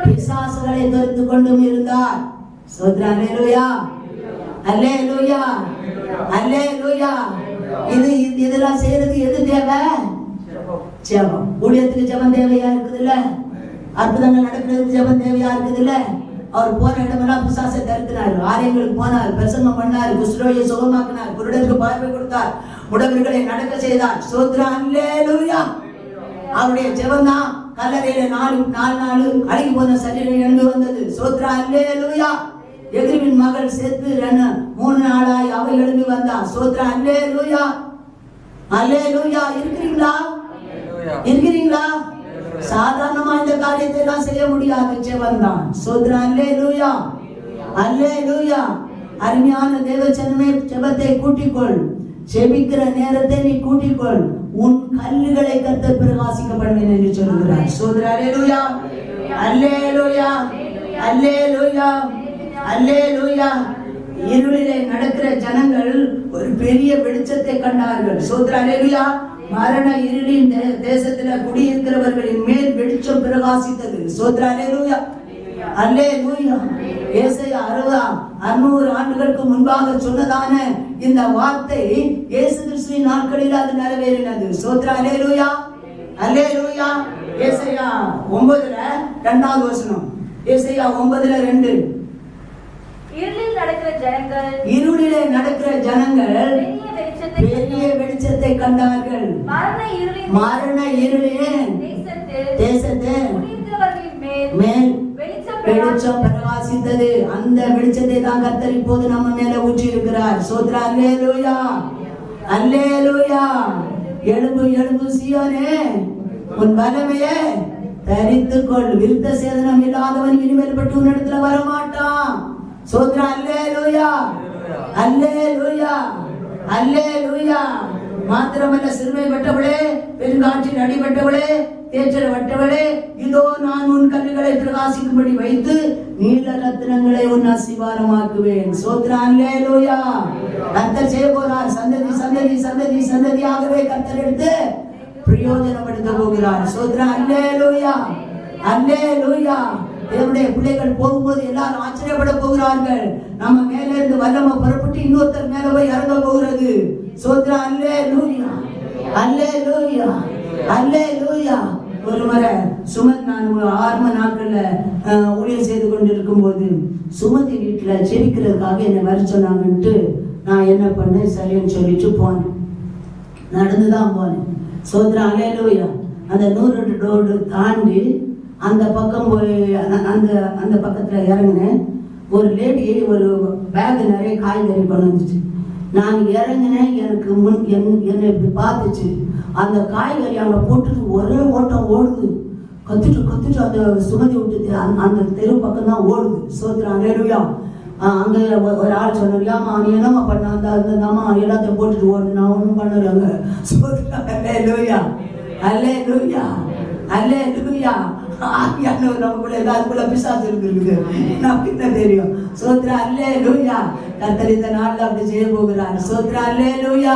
பிசாசுகளை துரத்திக் கொண்டும் இருந்தார். சோத்ரா அல்லேலூயா. அல்லேலூயா. அல்லேலூயா. இதெல்லாம் செய்யறதுக்கு எது தேவை? ஜெபம். ஊழியத்துக்கு ஜெபம் தேவையா இருக்குது இல்ல? அற்புதங்கள் நடக்கிறதுக்கு ஜெபம் தேவையா இருக்குது இல்ல? அவர் போன இடமெல்லாம் பிசாசை தடுத்தினார். ஆலயங்களுக்கு போனார், பிரசங்கம் பண்ணார், குஷ்டரோகியை சுகமாக்கினார், குருடருக்கு பார்வை கொடுத்தார், முடவர்களை நடக்க செய்தார். சோத்ரா அல்லேலூயா. அவருடைய ஜெபம் தான் கல்லறையில 4 நாள் அழுகி போன சரீரம் எழுந்து வந்தது. சோத்ரா அல்லேலூயா. எதிரின் மகள் செத்து 3 நாளாய் அவ எழுந்து வந்தா. சோத்ரா அல்லேலூயா. அல்லேலூயா. இருக்கிறீங்களா? சாதாரணமா இந்த காரியத்தை எல்லாம் செய்ய முடியாத ஜெபம் தான். சோத்ரா அல்லேலூயா, அல்லேலூயா. அருமையான தேவச்சனமே, ஜெபத்தை கூட்டிக்கொள். ஜெபிக்கிற நேரத்தை நீ கூட்டிக்கொள். உன் கல்லுகளை கர்த்தர் பிரகாசிக்க பண்ணுவேன் என்று சொல்கிறார். சோத்ரா அல்லேலூயா, அல்லேலூயா, அல்லேலூயா, அல்லேலூயா. இருளிலே நடக்கிற ஜனங்கள் ஒரு பெரிய வெளிச்சத்தை கண்டார்கள். சோத்ரா அல்லேலூயா. மரண இருளின் தேசத்துல குடியிருக்கிறவர்களின் மேல் வெளிச்சம் பிரகாசித்தது. சோத்ரா அல்லேலூயா, அல்லேலூயா. ஏசாயா 600 ஆண்டுகளுக்கு முன்பாக சொன்னதான இந்த வார்த்தை இயேசு கிறிஸ்துவின் நாட்களில் அது நிறைவேறினது. சோத்ரா அல்லேலூயா, அல்லேலூயா. ஏசாயா 9:2 2வது வசனம். ஏசாயா 9:2. இருளில் நடக்கிற ஜனங்கள், இருளிலே நடக்கிற ஜனங்கள் பெரிய வெளிச்சத்தை கண்டார்கள். மரண இருளின் தேசத்தில் மேல் வெளிச்சம் பிரகாசித்தது. அந்த வெளிச்சத்தை தான் கர்த்தர் இப்போது நம்ம மேல ஊற்றி இருக்கிறார். சோத்ரா அல்லேலூயா, அல்லேலூயா. எழும்பு எழும்பு சீயோனே, உன் பலமையே தரித்துக்கொள். விருத்த சேதனம் இல்லாதவன் இனிமேல் பட்டு உன்னிடத்துல வரமாட்டான். சோத்ரா அல்லேலூயா, அல்லேலூயா, அல்லேலூயா. மாத்திரமல்ல, சிறுமைப்பட்டவளே, பெருங்காற்றில் அடிபட்டவளே, தேற்றல் வட்டவளே, இதோ நான் உன் கண்ணுகளை பிரகாசிக்கும்படி வைத்து நீல ரத்தினங்களை உன் அசிவாரமாக்குவேன். சோத்ரா அல்லேலூயா. கர்த்தர் செய்ய போறார். சந்ததி சந்ததி சந்ததி சந்ததியாகவே கர்த்தர் எடுத்து பிரயோஜனப்படுத்த போகிறார். சோத்ரா அல்லேலூயா, அல்லேலூயா. தேவனுடைய பிள்ளைகள் போகும்போது எல்லாரும் ஆச்சரியப்பட போகிறார்கள். நம்ம மேல இருந்து வல்லமை புறப்பட்டு இன்னொருத்தர் மேல போய் இறங்க போகிறது. சோத்ரா அல்லேலூயா, அல்லேலூயா, அல்லேலூயா. ஒரு முறை சுமந்த், நான் ஆரம்ப நாட்கள்ல ஊழியர் செய்து கொண்டிருக்கும் போது சுமந்தி வீட்டுல செபிக்கிறதுக்காக என்னை வர சொன்னாங்கன்ட்டு நான் என்ன பண்ணேன், சரின்னு சொல்லிட்டு போனேன். நடந்துதான் போனேன். சோத்ரா அல்லேலூயா. அந்த 100 ரோடு தாண்டி அந்த பக்கம் போய் அந்த பக்கத்துல இறங்கினேன். ஒரு லேடி ஒரு பேக் நிறைய காய்கறி கொண்டு வந்துச்சு. நான் இறங்கினேன். எனக்கு முன் என்னை இப்படி பார்த்துச்சு. அந்த காய்கறி அங்கே போட்டுட்டு ஒரே ஓட்டம் ஓடுது. கத்துட்டு அந்த சுமதி விட்டு அந்த தெரு பக்கம் தான் ஓடுது. சோத்ரா அல்லேலூயா. அங்கே ஒரு ஆள் சொன்னார், ஏமா நீ என்னம்மா பண்ண, அந்தம்மா எல்லாத்தையும் போட்டுட்டு ஓடுது. நான் ஒன்றும் பண்ணலைங்க. சோத்ரா அல்லேலூயா, அல்லேலூயா, அல்லேலூயா. நமக்குள்ள எல்லாருக்குள்ள பிசாசு இருக்குது, நமக்கு என்ன தெரியும். சோத்ரா அல்லேலூயா. கர்த்தர் இந்த நாள்ல அப்படி செய்ய போகிறார். சோத்ரா அல்லேலூயா.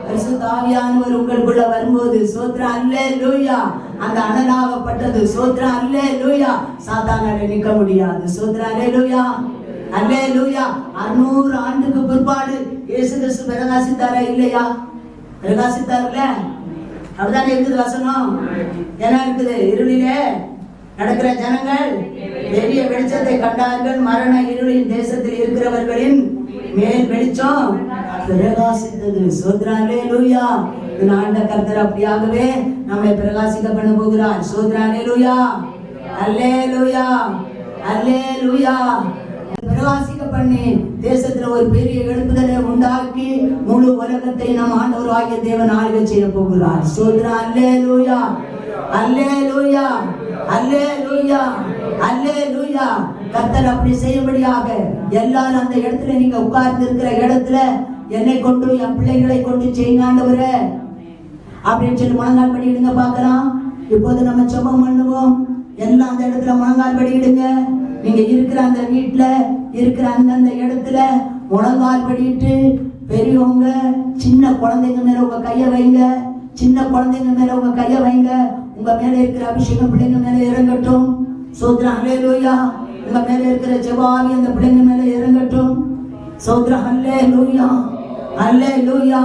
பரிசுத்த ஆவியானவர் உங்களுக்குள்ள வரும்போது சோத்ரா அல்லேலூயா, அந்த அனலாகப்பட்டது. சோத்ரா அல்லேலூயா. சாத்தானால நிற்க முடியாது. சோத்ரா அல்லேலூயா, அல்லேலூயா. 600 ஆண்டுக்கு பிற்பாடு இயேசு கிறிஸ்து பிரகாசித்தாரா இல்லையா? பிரகாசித்தார்ல. அப்படிதானே இருக்குது வசனம். என்ன இருக்குது? இருளிலே நடக்கிற ஜனங்கள் பெரிய வெளிச்சத்தை கண்டார்கள். மரண இருளின் தேசத்தில் இருக்கிறவர்களின் மேல் வெளிச்சம் பிரகாசித்தது. சோத்ரா அல்லேலூயா. ஆண்ட கர்த்தர் அப்படியாகவே நம்மை பிரகாசிக்க பண்ண போகிறார். சோத்ரா அல்லேலூயா, அல்லேலூயா, அல்லேலூயா. பிரகாசிக்க பண்ணி தேசத்துல ஒரு பெரிய எழுப்புதலை உண்டாக்கி முழு உலகத்தை நம் ஆண்டவராகிய தேவன் ஆளுகை செய்ய போகிறார். சோத்ரா அல்லேலூயா, அல்லேலூயா, அல்லேலூயா, அல்லேலூயா. கர்த்தர் அப்படி செய்யும்படியாக எல்லாரும் அந்த இடத்துல, நீங்க உட்கார்ந்து இருக்கிற இடத்துல, என்னை கொண்டு என் பிள்ளைகளை கொண்டு செய்யுங்க ஆண்டவரே அப்படின்னு சொல்லி முழங்கால் படியிடுங்க பார்க்கலாம். இப்போது நம்ம ஜெபம் பண்ணுவோம். எல்லாம் அந்த இடத்துல முழங்கால் படியிடுங்க. நீங்க இருக்கிற அந்த வீட்டுல இருக்கிற அந்தந்த இடத்துல முழங்கால் படிட்டு, பெரியவங்க சின்ன குழந்தைங்க மேல உங்க கையை வைங்க. சின்ன குழந்தைங்க மேல உங்க கையை வைங்க. உங்க மேல இருக்கிற அபிஷேகம் பிள்ளைங்க மேல இறங்கட்டும். சோத்ரா அல்லேலூயா. உங்க மேல இருக்கிற ஜெபாவி அந்த பிள்ளைங்க மேல இறங்கட்டும். சோத்ரா அல்லேலூயா, அல்லேலூயா.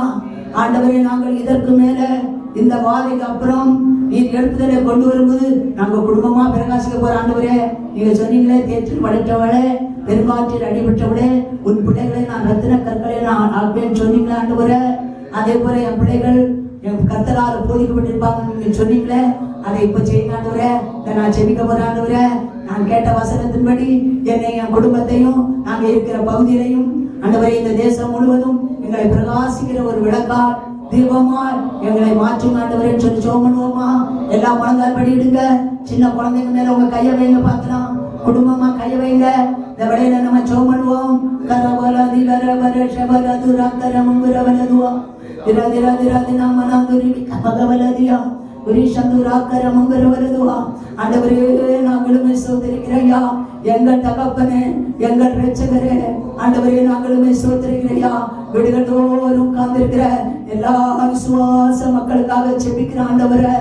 ஆண்டவரே, நாங்கள் இதற்கு மேல இந்த வாதைக்கு அப்புறம் நீர் எழுப்புதலை கொண்டு வரும்போது நாங்க குடும்பமா பிரகாசிக்க போற ஆண்டவரே. நீங்க சொன்னீங்களே, தேற்றில் படைத்தவளே, பெருங்காற்றில் அடிபட்டவளே, உன் பிள்ளைகளை நான் ரத்தின கற்களை நான் ஆக்குவேன் சொன்னீங்களே ஆண்டவரே. அதே போல என் பிள்ளைகள் என் கர்த்தரால் போதிக்கப்பட்டிருப்பாங்க நீங்க சொன்னீங்களே, அதை இப்ப செய்யுங்க ஆண்டவரே. நான் செபிக்க போற ஆண்டவரே. நான் கேட்ட வசனத்தின்படி என்னை, என் குடும்பத்தையும், நாங்க இருக்கிற பகுதியிலையும் ஆண்டவரே, இந்த தேசம் முழுவதும் எங்களை பிரகாசிக்கிற ஒரு விளக்கால் தீபமாய் எங்களை மாற்றும் ஆண்டவரே சொல்லி ஜெபம் பண்ணுவோமா? எல்லா முழங்கால் படியிடுங்க. சின்ன குழந்தைங்க மேல உங்க கையை வைங்க பார்க்கலாம். குடும்பமா கையை வைங்க. இந்த வேளையில நம்ம ஜெபம் பண்ணுவோம். கரவலதி வரவர ஷபலது ரக்கர முங்குரவலதுவா திர திர திர தினமனா துரி கமகவலதியா ஒரு சந்துராக்கர முங்குரவலதுவா. ஆண்டவரே நாங்களுமே சோதரிக்கிறையா எங்கள் தகப்பனே, எங்கள் இரட்சகரே. ஆண்டவரே நாங்களுமே சோதரிக்கிறையா. வீடுகள் தோறும் காத்திருக்கிற எல்லா விசுவாச மக்களுக்காக செபிக்கிற ஆண்டவரே,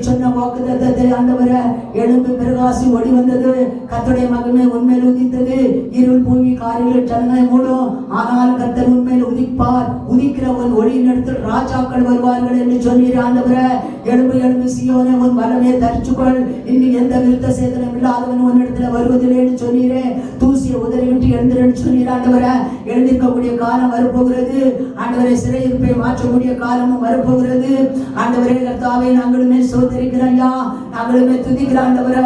சொன்ன வாக்குத்தத்தத்தை ஆண்டவரே, எழும்பு பிரகாசி ஒளி வந்தது, கர்த்தருடைய மகிமை உண்மையில் உதித்தது. இருள் பூமி காரில் ஜனங்களை மூடும், ஆனால் கர்த்தர் உண்மையில் உதிப்பார். உதிக்கிற உன் ஒளியின் இடத்தில் ராஜாக்கள் வருவார்கள் என்று சொன்னீர் ஆண்டவரே. எழும்பு எழும்பு சீயோனே, உன் வல்லமையை தரிச்சுக்கொள். இனி எந்த விருத்த சேதனம் இல்லாதவன் உன் இடத்துல வருவதில்லை என்று சொன்னீரே. தூசியை உதறி விட்டு எழுந்திரன்னு சொன்னீர் ஆண்டவரே. எழுந்திருக்கக்கூடிய காலம் வரப்போகிறது ஆண்டவரே. சிறையிருப்பை மாற்றக்கூடிய காலமும் வரப்போகிறது ஆண்டவரே. கர்த்தாவே நாங்களுமே சோதரிக்கிறோம்யா, நாங்களுமே துதிக்கிற ஆண்டவரே.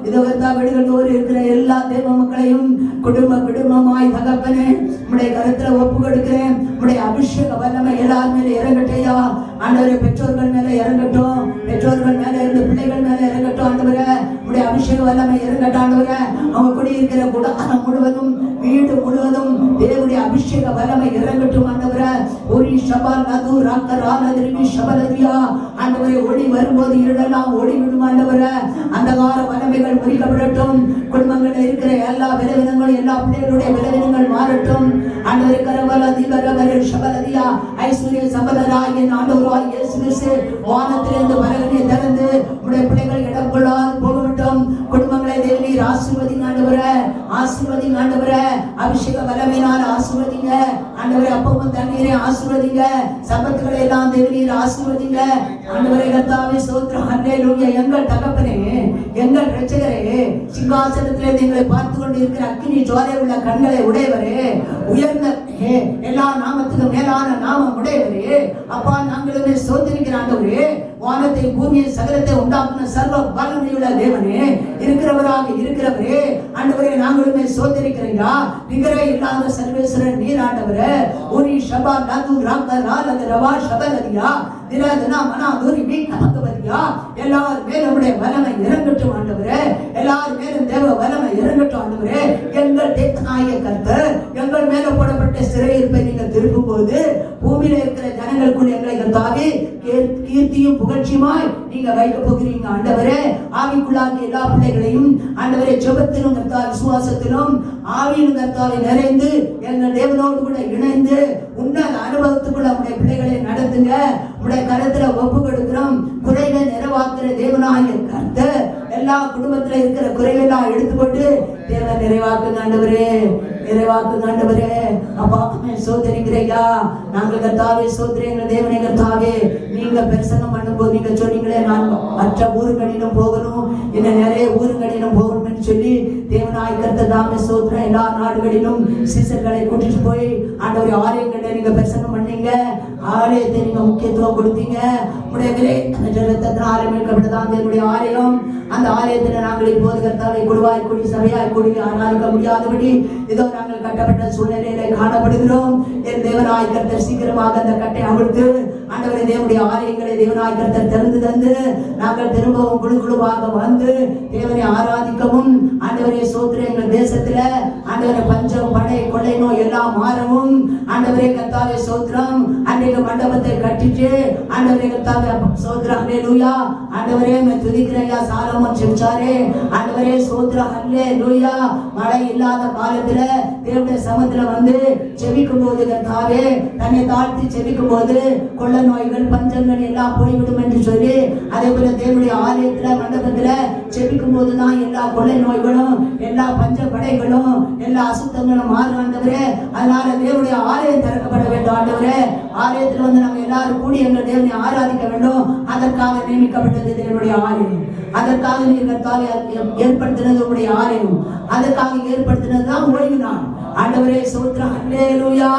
இதோ கர்த்தா வீடுகள் தோறு இருக்கிற எல்லா தேவ மக்களையும் குடும்பமாய் தகப்பனே உம்முடைய கருத்துல ஒப்பு கொடுக்கிறேன். உம்முடைய அபிஷேக வல்லமை எல்லார் மேல இறங்கட்டையா ஆண்டவரே. பெற்றோர்கள் மேல இறங்கட்டும், பெற்றோர்கள் மேல இருந்து பிள்ளைகள் மேல இறங்கட்டும் ஆண்டவரே. உம்முடைய அபிஷேக வல்லமை இறங்கட்டும் ஆண்டவரே. அவங்க குடியிருக்கிற குடாரம் முழுவதும், வீடு முழுவதும் தேவனுடைய அபிஷேக வல்லமை இறங்கட்டும் ஆண்டவரே. ஒரு ஷபால் நது ராக்கராலதிரி ஷபலதியா ஆண்டவரே. ஒளி வரும்போது இருடெல்லாம் ஓடி விடும் ஆண்டவரே. அந்தகார வல்லமைகள் முறிக்கப்படட்டும். குடும்பங்களில் இருக்கிற எல்லா விளைவினங்களும், எல்லா பிள்ளைகளுடைய விளைவினங்கள் மாறட்டும் ஆண்டவரே. கரவலதி கரவர ஷபலதியா ஐஸ்வர்ய சம்பதராகிய ஆண்டவராய் இயேசு கிறிஸ்து வானத்திலிருந்து வரகனை திறந்து உடைய பிள்ளைகள் இடம் கொள்ளாது போகட்டும். குடும்பங்களை தேவனீர் ஆசீர்வதிங்க ஆண்டவரே, ஆசீர்வதிங்க ஆண்டவரே. அபிஷேக வல்லமையினால் ஆசீர்வதிங்க ஆண்டவரே. அப்பவும் தண்ணீரை ஆசீர்வதிங்க. சம்பத்துக்களை எல்லாம் தேவனீர் ஆசீர்வதிங்க ஆண்டவரே. கர்த்தாவே ஸ்தோத்திரம். அல்லேலூயா. எங்கள் தகப்பனே, எங்கள் இரட்சகரே, சிங்காசனத்திலே எங்களை பார்த்து கொண்டு இருக்கிற அக்கினி ஜுவாலை உள்ள கண்களை உடையவரே, உயர்ந்த எல்லா நாமத்துக்கும் மேலான நாமம் உடையவரே, அப்பா நாங்களுமே சோதரிக்கிற ஆண்டவரே. வானத்தை பூமியை சகலத்தை உண்டாக்குன சர்வ வல்லமையுள்ள தேவனே, இருக்கிறவராக இருக்கிறவரே ஆண்டவரே, நாங்களுமே சோதரிக்கிறீங்க. நிகரே இல்லாத சர்வேஸ்வரன் நீர் ஆண்டவரே. ஒரு ஷபா நது ராக்கரால ரவா ஷபலதியா திரதனா மனா துரி மீகமகவதியா. எல்லார் மேலும் உம்முடைய வல்லமை இறங்கட்டும் ஆண்டவரே. எல்லார் மேலும் தேவ வல்லமை இறங்கட்டும் ஆண்டவரே. எங்கள் தேவனாகிய கர்த்தர் எங்கள் மேல போடப்பட்ட சிறையிருப்பை நீங்கள் திருப்பும் போது பூமியில இருக்கிற ஜனங்களுக்குள் எங்களை கர்த்தாவே கீர்த்தியும் புகழ்ச்சியுமாய் நீங்க வைக்க போகிறீங்க ஆண்டவரே. ஆவிக்குள்ளாகிய எல்லா பிள்ளைகளையும் ஆண்டவரே ஜெபத்திலும் கர்த்தா விசுவாசத்திலும் ஆவியிலும் கர்த்தாவை நிறைந்து எங்கள் தேவனோடு கூட இணைந்து உன்னத அனுபவத்துக்குள்ள நம்முடைய பிள்ளைகளை நடத்துங்க. உடைய கருத்துல ஒப்பு கொடுக்கிறோம். குறைவை நிறைவாக்குற தேவனாகிய கர்த்தர் எல்லா குடும்பத்துல இருக்கிற குறைவெல்லாம் எடுத்துக்கொண்டு தேவன் நிறைவாக்குங்க ஆண்டவரே, நிறைவாக்குங்க ஆண்டவரே. அப்பா சோதரிக்கிறையா நாங்கள் கர்த்தாவே சோதரி எங்கள் தேவனை கர்த்தாவே. நீங்க பிரசங்கம் பண்ணும்போது நீங்க சொன்னீங்களே, நான் மற்ற ஊருகளிலும் போகணும், இன்னும் நிறைய ஊருகளிலும் போகணும்னு சொல்லி தேவனாய் கர்த்தர் தாமே சோதர எல்லா நாடுகளிலும் சீசர்களை கூட்டிட்டு போய் ஆண்டவரே ஆலயங்களை நீங்க பிரசங்கம் பண்ணீங்க. ஆலயத்தை நீங்க முக்கியத்துவம் கொடுத்தீங்க. உடைய விலை ஆரம்பிக்கப்பட்டதான் என்னுடைய ஆலயம். அந்த ஆலயத்துல நாங்கள் இப்போது கர்த்தாவை குழுவாய் கூடி சபையாய் கூடி ஆராதிக்க முடியாதபடி இதோ நாங்கள் கட்டப்பட்ட சூழ்நிலையில காணப்படுகிறோம். என் தேவனாய் கர்த்தர் சீக்கிரமாக அந்த கட்டை அவிழ்த்து ஆண்டவரே தேவனுடைய ஆலயங்களை தேவனாய் கர்த்தர் திறந்து தந்து நாங்கள் திரும்பவும் குழுவாக வந்து தேவனை ஆராதிக்கவும் ஆண்டவரே சோத்திர எங்கள் தேசத்துல ஆண்டவரை பஞ்சம் படை கொள்ளை நோய் எல்லாம் மாறவும் ஆண்டவரே கர்த்தாவே சோத்திரம். அன்றைக்கு மண்டபத்தை கட்டிட்டு ஆண்டவரே கர்த்தாவே சோத்திரம். அல்லேலூயா. ஆண்டவரே துதிக்கிறையா. சாலமோன் செபிச்சாரே ஆண்டவரே சோத்திரம். அல்லேலூயா. மழை இல்லாத காலத்துல தேவனுடைய சமத்துல வந்து செபிக்கும் போது கர்த்தாவே தன்னை தாழ்த்தி செபிக்கும் போது கொள்ள நோய்கள் பஞ்சங்கள் எல்லாம் போய்விடும் என்று சொல்லி அதே போல தேவனுடைய ஆலயத்துல மண்டபத்துல செபிக்கும் போதுதான் எல்லா கொள்ளை நோய்களும் எல்லா பஞ்ச படைகளும் எல்லா அசுத்தங்களும் மாறும் ஆண்டவரே. அதனால தேவனுடைய ஆலயம் திறக்கப்பட வேண்டும் ஆண்டவரே. ஆலயத்துல வந்து நம்ம எல்லாரும் கூடி எங்கள் தேவனை ஆராதிக்க வேண்டும். அதற்காக நியமிக்கப்பட்டது தேவனுடைய ஆலயம். அதற்காக நீங்க ஏற்படுத்தினது உங்களுடைய ஆலயம். அதற்காக ஏற்படுத்தினது தான் ஓய்வு நாள் ஆண்டவரே சோத்திரம். அல்லேலூயா.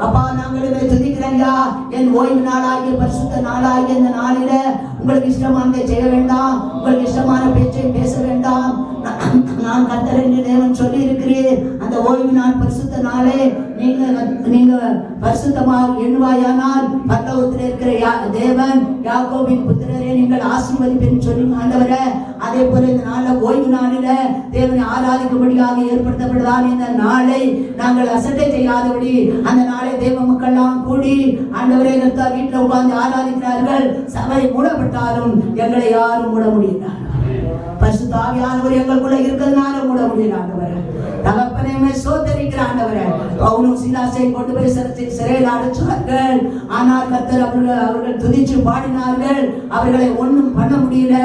அப்பா நாங்களுமே துதிக்கிறேன்யா. என் ஓய்வு நாளாகிய பரிசுத்த நாளாகிய இந்த நாளில உங்களுக்கு இஷ்டமானதை செய்ய வேண்டாம், உங்களுக்கு இஷ்டமான பேச்சை பேச வேண்டாம். நான் கர்த்தர் என்று தேவன் சொல்லி இருக்கிறேன். அந்த ஓய்வு நாள் பரிசுத்த நாளே நீங்க பரிசுத்தமாக எண்ணுவாயானால் பரலோகத்தில் இருக்கிற தேவன் யாக்கோபின் புத்திரரே நீங்கள் ஆசீர்வதிப்பேன் சொல்லி ஆண்டவரே. அதே போல இந்த நாள்ல ஓய்வு நாளில தேவனை ஆராதிக்கும்படியாக ஏற்படுத்தப்படுதான் இந்த நாளை நாங்கள் அசட்டை செய்யாதபடி அந்த நாளை தேவ மக்கள்லாம் கூடி ஆண்டவரே வீட்டில் உட்கார்ந்து ஆராதிக்கிறார்கள். சபை மூடப்பட்டாலும் எங்களை யாரும் மூட முடியல. பரிசுத்த ஆவியானவர் எங்களுக்குள்ள இருக்கிறதுனால மூட முடியல. ஆண்டவரே தகப்பனே சோதரிக்கிற ஆண்டவரே, பவுலும் சீலாசை கொண்டு போய் சிறையில் அடைச்சார்கள். ஆனால் கர்த்தர் அவர்கள் துதிச்சு பாடினார்கள். அவர்களை ஒன்றும் பண்ண முடியல.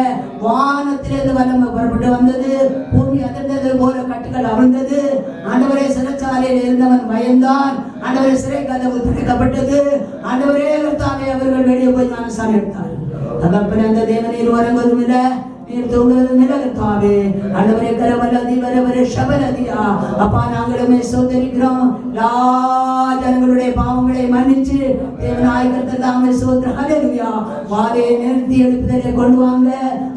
வானத்திலிருந்து வல்லமை புறப்பட்டு வந்தது. பூமி அதிர்ந்தது போல கட்டுகள் அவிழ்ந்தது. ஆண்டவரே சிறைச்சாலையில் இருந்தவன் பயந்தான். ஆண்டவரே சிறை கதவு திறக்கப்பட்டது. ஆண்டவரே கர்த்தாவே அவர்கள் வெளியே போய் ஞானஸ்நானம் எடுத்தார்கள். தகப்பனே அந்த தேவனீர் வரங்குவதும் இல்லை, நீர் தூங்குவதும் இல்லை கர்த்தாவே. ஆண்டவரே கரவல்லதி வரவரே ஷபலதியா. அப்பா நாங்களுமே சோதரிக்கிறோம். எல்லா ஜனங்களுடைய பாவங்களை மன்னிச்சு தேவனாய் கர்த்தர் தாமே சோதர ஹல்லேலூயா. வாரே நிறுத்தி எழுப்புதலை கொண்டு வாங்க.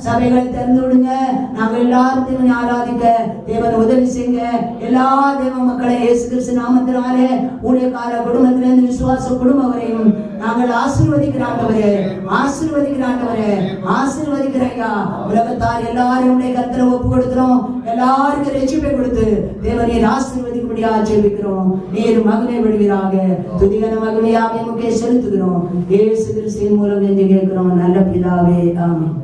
சபைகளை திறந்து விடுங்க. நாங்கள் எல்லாரும் தேவனை ஆராதிக்க தேவனை உதவி செய்யுங்க. எல்லா தேவ மக்களை இயேசு கிறிஸ்து நாமத்தினாலே ஊழியக்கார குடும்பத்திலிருந்து விசுவாச குடும்பம் வரையும் நாங்கள் ஆசீர்வதிக்கிறாண்டவரே, ஆசீர்வதிக்கிறாண்டவரே, ஆசீர்வதிக்கிறையா. உலகத்தார் எல்லாரும் உடைய கர்த்தரை ஒப்பு கொடுக்கிறோம். எல்லாருக்கும் ரட்சிப்பை கொடுத்து தேவனை ஆசீர்வதிக்கும்படியா ஜெபிக்கிறோம். நீர் மகிமை விடுவீராக. துதிகன மகிமையாக முக்கிய செலுத்துகிறோம். இயேசு கிறிஸ்துவின் மூலம் என்று கேட்கிறோம் நல்ல பிதாவே, ஆமென்.